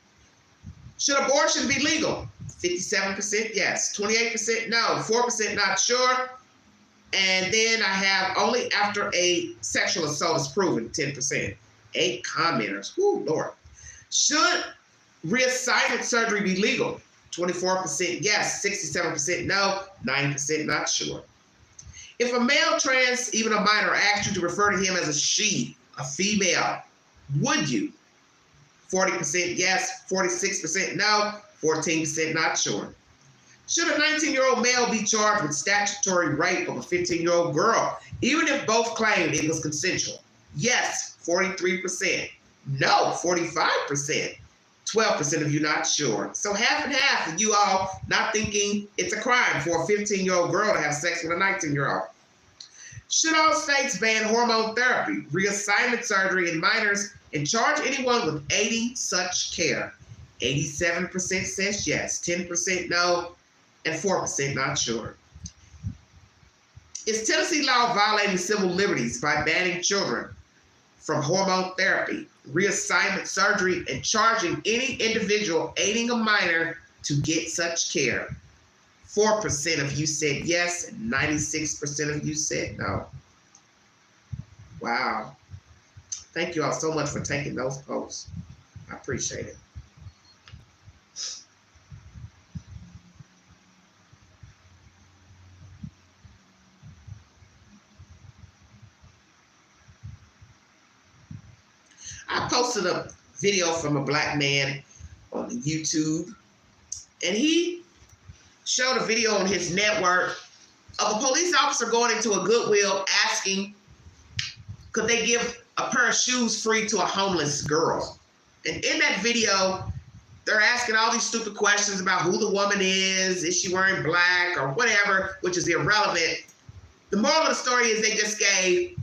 Should abortion be legal? 57% yes, 28% no, 4% not sure. And then I have only after a sexual assault is proven, 10%. 8 commenters, whoo, Lord. Should reassignment surgery be legal? 24% yes, 67% no, 9% not sure. If a male trans, even a minor, asked you to refer to him as a she, a female, would you? 40% yes, 46% no, 14% not sure. Should a 19-year-old male be charged with statutory rape of a 15-year-old girl, even if both claimed it was consensual? Yes, 43%. No, 45%. 12% of you not sure. So half and half of you all not thinking it's a crime for a 15-year-old girl to have sex with a 19-year-old. Should all states ban hormone therapy, reassignment surgery in minors, and charge anyone with aiding such care? 87% says yes, 10% no, and 4% not sure. Is Tennessee law violating civil liberties by banning children from hormone therapy, reassignment surgery, and charging any individual aiding a minor to get such care? 4% of you said yes, and 96% of you said no. Wow. Thank you all so much for taking those polls. I appreciate it. I posted a video from a black man on YouTube, and he showed a video on his network of a police officer going into a Goodwill asking, could they give a pair of shoes free to a homeless girl? And in that video, they're asking all these stupid questions about who the woman is she wearing black or whatever, which is irrelevant. The moral of the story is they just gave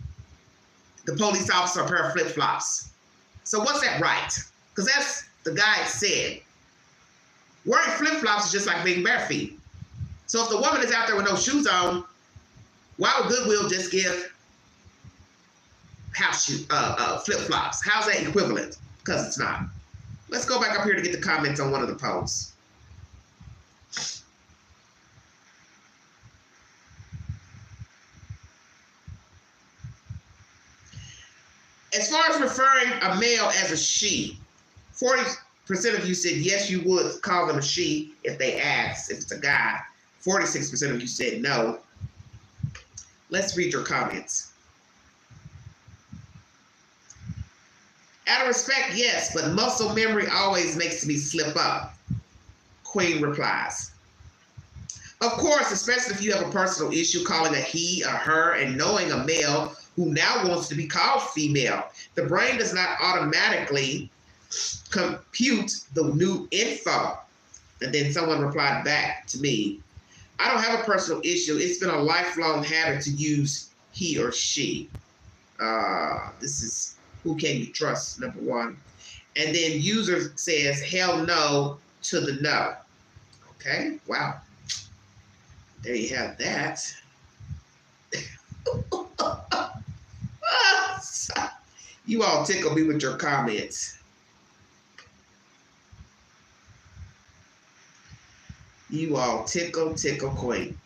the police officer a pair of flip-flops. So what's that right? Because that's the guy said. Wearing flip-flops is just like being bare feet. So if the woman is out there with no shoes on, why would Goodwill just give house shoe, flip-flops? How's that equivalent? Because it's not. Let's go back up here to get the comments on one of the posts. As far as referring a male as a she, 40% of you said yes, you would call them a she if they asked, if it's a guy. 46% of you said no. Let's read your comments. Out of respect, yes, but muscle memory always makes me slip up. Queen replies. Of course, especially if you have a personal issue calling a he, a her, and knowing a male who now wants to be called female. The brain does not automatically compute the new info. And then someone replied back to me, I don't have a personal issue. It's been a lifelong habit to use he or she. This is who can you trust, number one. And then user says, hell no to the no. Okay, wow. There you have that. You all tickle me with your comments. You all tickle queen.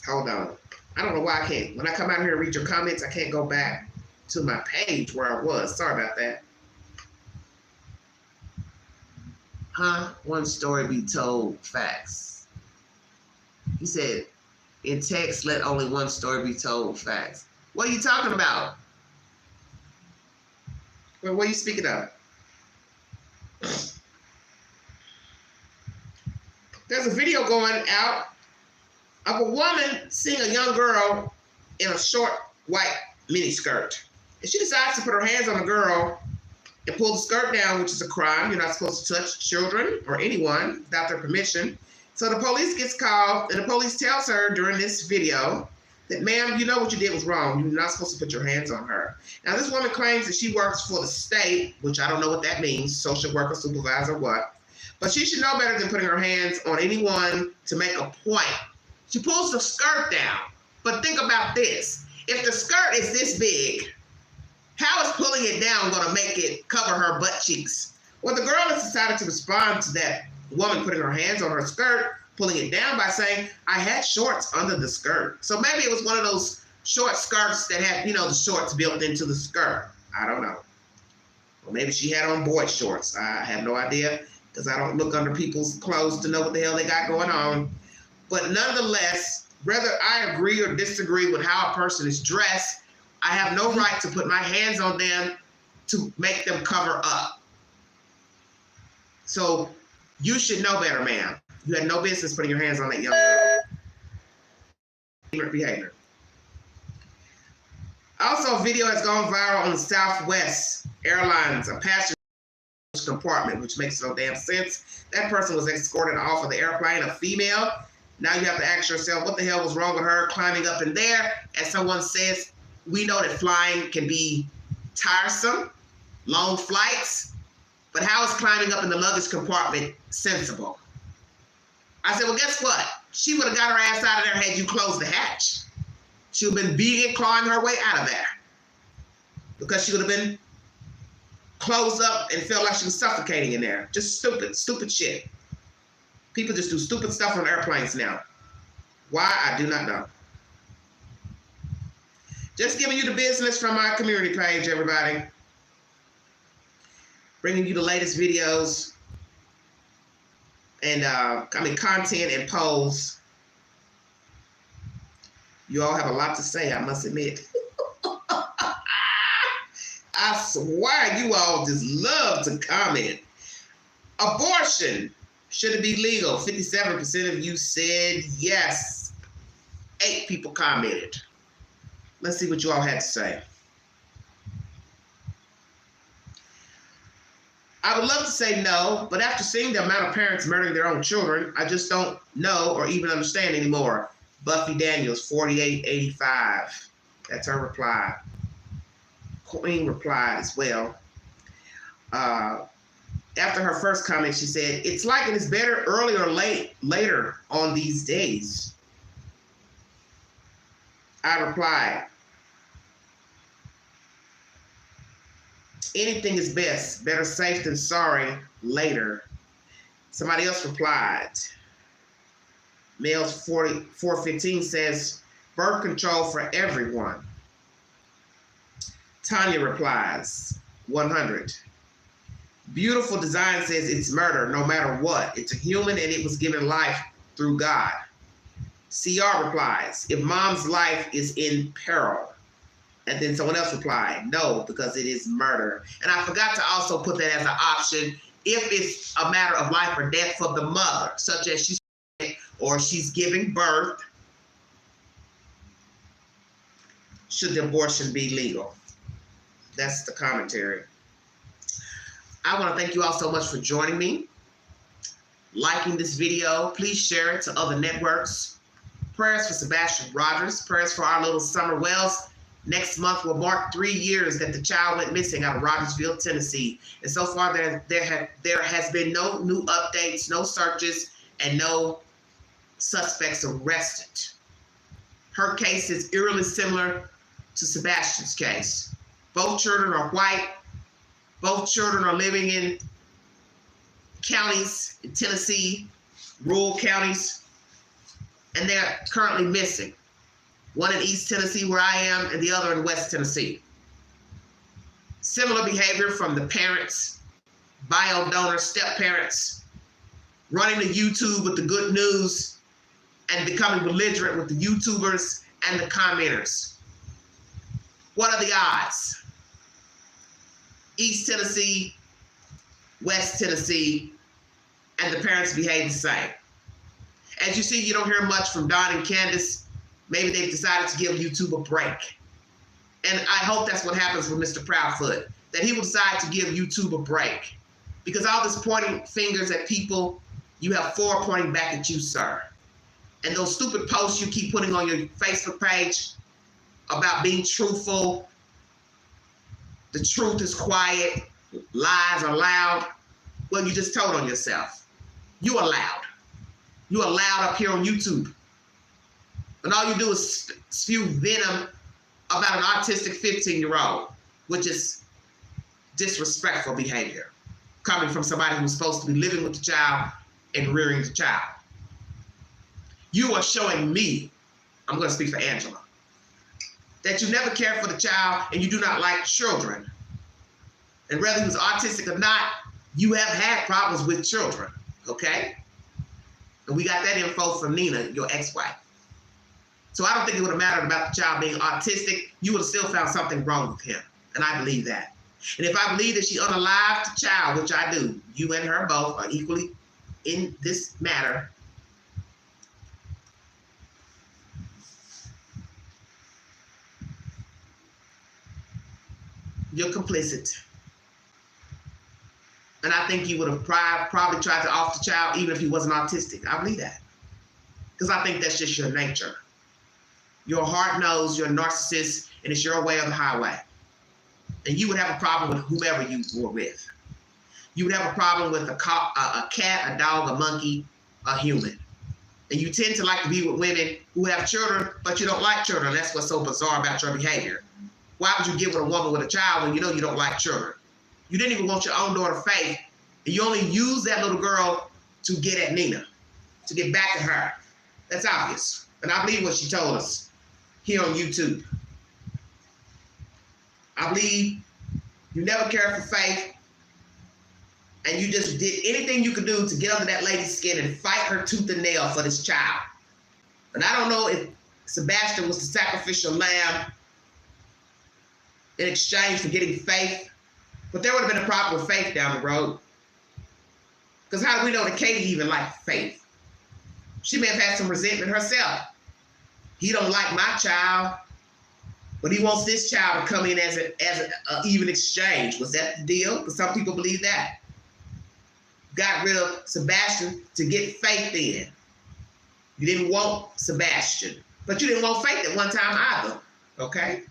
Hold on. I don't know why I can't. When I come out here and read your comments, I can't go back to my page where I was. Sorry about that. Huh? One story be told, facts. He said, in text, let only one story be told, facts. What are you talking about? What are you speaking of? There's a video going out of a woman seeing a young girl in a short white miniskirt. And she decides to put her hands on the girl and pull the skirt down, which is a crime. You're not supposed to touch children or anyone without their permission. So the police gets called, and the police tells her during this video that, ma'am, you know what you did was wrong. You're not supposed to put your hands on her. Now, this woman claims that she works for the state, which I don't know what that means, social worker, supervisor, what. But she should know better than putting her hands on anyone to make a point. She pulls the skirt down. But think about this. If the skirt is this big, how is pulling it down going to make it cover her butt cheeks? Well, the girl has decided to respond to that woman putting her hands on her skirt, pulling it down by saying, I had shorts under the skirt. So maybe it was one of those short skirts that had, the shorts built into the skirt. I don't know. Or maybe she had on boy shorts. I have no idea because I don't look under people's clothes to know what the hell they got going on. But nonetheless, whether I agree or disagree with how a person is dressed, I have no right to put my hands on them to make them cover up. So you should know better, ma'am. You had no business putting your hands on that young girl. Behavior. Also, a video has gone viral on the Southwest Airlines, a passenger compartment, which makes no damn sense. That person was escorted off of the airplane, a female. Now you have to ask yourself, what the hell was wrong with her climbing up in there? As someone says, we know that flying can be tiresome, long flights, but how is climbing up in the luggage compartment sensible? I said, well, guess what? She would have got her ass out of there had you closed the hatch. She would have been beating and clawing her way out of there because she would have been closed up and felt like she was suffocating in there. Just stupid shit. People just do stupid stuff on airplanes now. Why? I do not know. Just giving you the business from my community page, everybody. Bringing you the latest videos and content and polls. You all have a lot to say, I must admit. I swear you all just love to comment. Abortion, should it be legal? 57% of you said yes. 8 people commented. Let's see what you all had to say. I would love to say no, but after seeing the amount of parents murdering their own children, I just don't know or even understand anymore. Buffy Daniels, 4885. That's her reply. Queen replied as well. After her first comment, she said, it's like it is better early or later on these days. I replied, anything is best, better safe than sorry later. Somebody else replied, Males 415 says, birth control for everyone. Tanya replies, 100. Beautiful Design says it's murder no matter what. It's a human and it was given life through God. CR replies, if mom's life is in peril. And then someone else replied, no, because it is murder. And I forgot to also put that as an option if it's a matter of life or death for the mother, such as she's or she's giving birth. Should the abortion be legal? That's the commentary. I want to thank you all so much for joining me, liking this video. Please share it to other networks. Prayers for Seth Rogers. Prayers for our little Summer Wells. Next month will mark 3 years that the child went missing out of Rogersville, Tennessee. And so far there has been no new updates, no searches, and no suspects arrested. Her case is eerily similar to Sebastian's case. Both children are white. Both children are living in counties in Tennessee, rural counties, and they're currently missing. One in East Tennessee, where I am, and the other in West Tennessee. Similar behavior from the parents, bio donor, step parents, running to YouTube with the good news and becoming belligerent with the YouTubers and the commenters. What are the odds? East Tennessee, West Tennessee, and the parents behave the same. As you see, you don't hear much from Don and Candace. Maybe they've decided to give YouTube a break. And I hope that's what happens with Mr. Proudfoot, that he will decide to give YouTube a break. Because all this pointing fingers at people, you have 4 pointing back at you, sir. And those stupid posts you keep putting on your Facebook page about being truthful, the truth is quiet, lies are loud. Well, you just told on yourself. You are loud. You are loud up here on YouTube. And all you do is spew venom about an autistic 15-year-old, which is disrespectful behavior, coming from somebody who's supposed to be living with the child and rearing the child. You are showing me, I'm going to speak for Angela, that you never cared for the child and you do not like children. And whether he was autistic or not, you have had problems with children, okay? And we got that info from Nina, your ex-wife. So I don't think it would have mattered about the child being autistic. You would have still found something wrong with him. And I believe that. And if I believe that she unalived the child, which I do, you and her both are equally in this matter, you're complicit. And I think you would have probably tried to off the child even if he wasn't autistic. I believe that. Because I think that's just your nature. Your heart knows you're a narcissist and it's your way or the highway. And you would have a problem with whomever you were with. You would have a problem with a cat, a dog, a monkey, a human. And you tend to like to be with women who have children, but you don't like children. That's what's so bizarre about your behavior. Why would you get with a woman with a child when you know you don't like children? You didn't even want your own daughter, Faith, and you only used that little girl to get at Nina, to get back at her. That's obvious. And I believe what she told us here on YouTube. I believe you never cared for Faith, and you just did anything you could do to get under that lady's skin and fight her tooth and nail for this child. And I don't know if Sebastian was the sacrificial lamb in exchange for getting Faith, but there would have been a problem with Faith down the road. Because how do we know that Katie even liked Faith? She may have had some resentment herself. He don't like my child, but he wants this child to come in as an even exchange. Was that the deal? Because some people believe that. Got rid of Sebastian to get Faith in. You didn't want Sebastian, but you didn't want Faith at one time either, okay?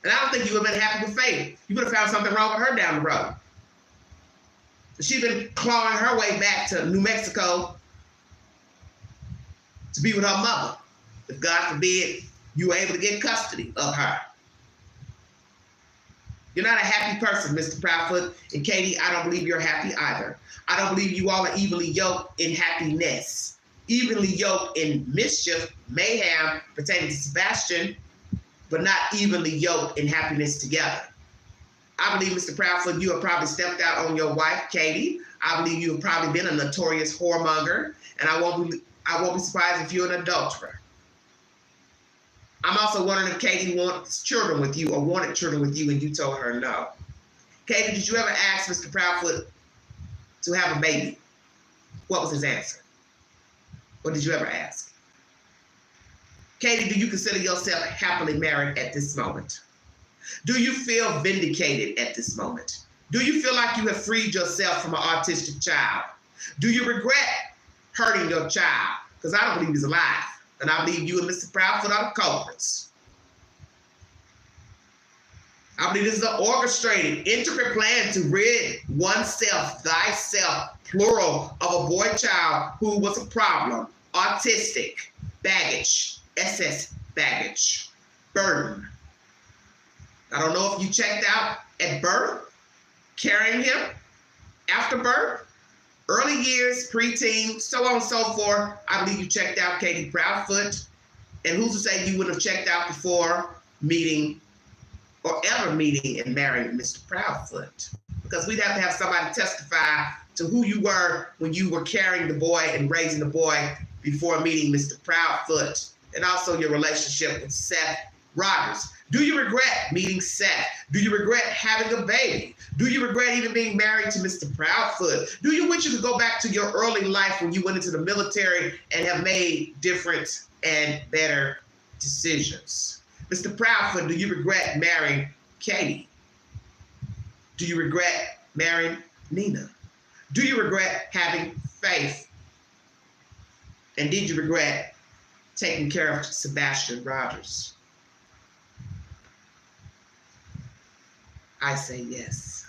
And I don't think you would have been happy with Faith. You would have found something wrong with her down the road. She's been clawing her way back to New Mexico to be with her mother. If God forbid you were able to get custody of her. You're not a happy person, Mr. Proudfoot. And Katie, I don't believe you're happy either. I don't believe you all are evenly yoked in happiness. Evenly yoked in mischief, mayhem pertaining to Sebastian, but not evenly yoked in happiness together. I believe, Mr. Proudfoot, you have probably stepped out on your wife, Katie. I believe you have probably been a notorious whoremonger, and I won't be surprised if you're an adulterer. I'm also wondering if Katie wants children with you or wanted children with you and you told her no. Katie, did you ever ask Mr. Proudfoot to have a baby? What was his answer? What did you ever ask? Katie, do you consider yourself happily married at this moment? Do you feel vindicated at this moment? Do you feel like you have freed yourself from an autistic child? Do you regret hurting your child? Because I don't believe he's alive. And I believe you and Mr. Proudfoot are the culprits. I believe this is an orchestrated, intricate plan to rid oneself, thyself, plural, of a boy child who was a problem, autistic, baggage, SS baggage, burden. I don't know if you checked out at birth, carrying him, after birth, early years, preteen, so on and so forth. I believe you checked out Katie Proudfoot. And who's to say you would have checked out before meeting or ever meeting and marrying Mr. Proudfoot? Because we'd have to have somebody testify to who you were when you were carrying the boy and raising the boy before meeting Mr. Proudfoot, and also your relationship with Seth Rogers. Do you regret meeting Seth? Do you regret having a baby? Do you regret even being married to Mr. Proudfoot? Do you wish you could go back to your early life when you went into the military and have made different and better decisions? Mr. Proudfoot, do you regret marrying Katie? Do you regret marrying Nina? Do you regret having Faith? And did you regret taking care of Sebastian Rogers? I say yes.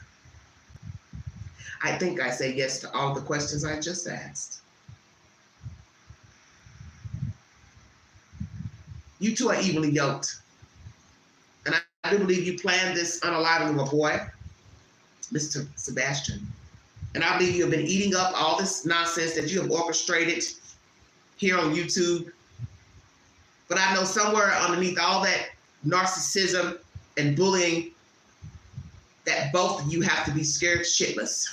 I think I say yes to all the questions I just asked. You two are evenly yoked. And I do believe you planned this unaliving of a boy, Mr. Sebastian. And I believe you have been eating up all this nonsense that you have orchestrated here on YouTube. But I know somewhere underneath all that narcissism and bullying that both of you have to be scared shitless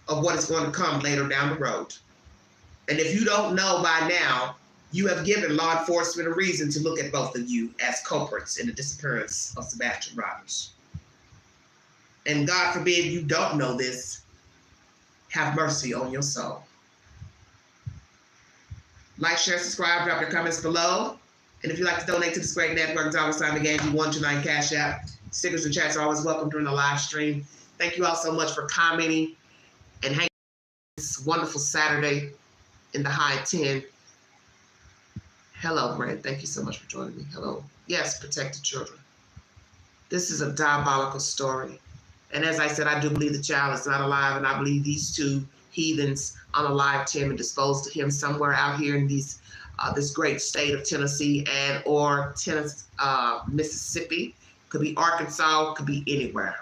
of what is going to come later down the road. And if you don't know by now, you have given law enforcement a reason to look at both of you as culprits in the disappearance of Sebastian Rogers. And God forbid you don't know this, have mercy on your soul. Like, share, subscribe, drop your comments below. And if you'd like to donate to this great network, $sign the Ganji 129 Cash App. Stickers and chats are always welcome during the live stream. Thank you all so much for commenting and hanging this wonderful Saturday in the high 10. Hello, Brent. Thank you so much for joining me. Hello. Yes, protect the children. This is a diabolical story. And as I said, I do believe the child is not alive, and I believe these two heathens unalived him and disposed of him somewhere out here in this great state of Tennessee and or Mississippi. Could be Arkansas, could be anywhere.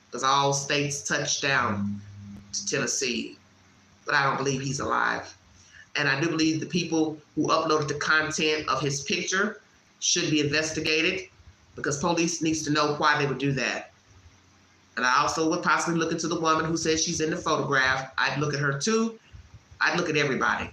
Because all states touch down to Tennessee. But I don't believe he's alive. And I do believe the people who uploaded the content of his picture should be investigated, because police needs to know why they would do that. And I also would possibly look into the woman who says she's in the photograph. I'd look at her too. I'd look at everybody.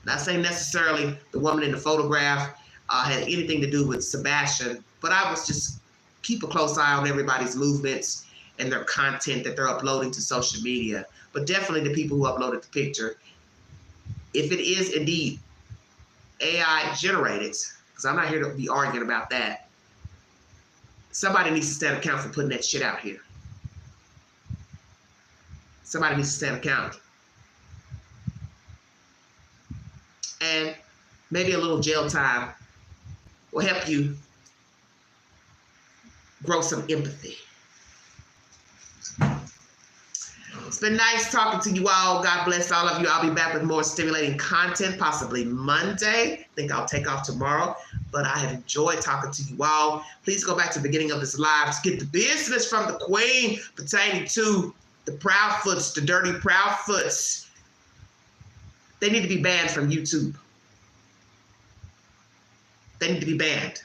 Not saying necessarily the woman in the photograph had anything to do with Sebastian, but I was just keep a close eye on everybody's movements and their content that they're uploading to social media. But definitely the people who uploaded the picture, if it is indeed AI generated, because I'm not here to be arguing about that, somebody needs to stand account for putting that shit out here. Somebody needs to stand account. And maybe a little jail time will help you grow some empathy. It's been nice talking to you all. God bless all of you. I'll be back with more stimulating content, possibly Monday. I think I'll take off tomorrow, but I have enjoyed talking to you all. Please go back to the beginning of this live to get the business from the Queen pertaining to the Proudfoots, the dirty Proudfoots. They need to be banned from YouTube. They need to be banned.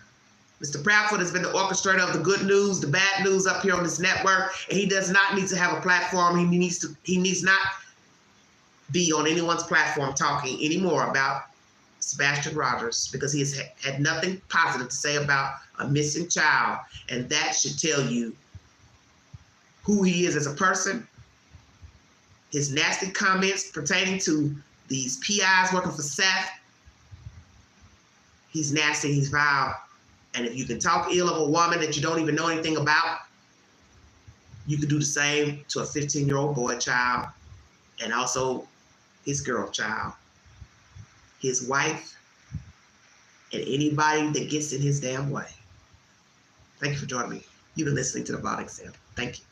Mr. Proudfoot has been the orchestrator of the good news, the bad news up here on this network, and he does not need to have a platform. He needs not be on anyone's platform talking anymore about Sebastian Rogers, because he has had nothing positive to say about a missing child, and that should tell you who he is as a person. His nasty comments pertaining to these PIs working for Seth, he's nasty, he's vile. And if you can talk ill of a woman that you don't even know anything about, you could do the same to a 15-year-old boy child, and also his girl child, his wife, and anybody that gets in his damn way. Thank you for joining me. You've been listening to The Vlog Exam. Thank you.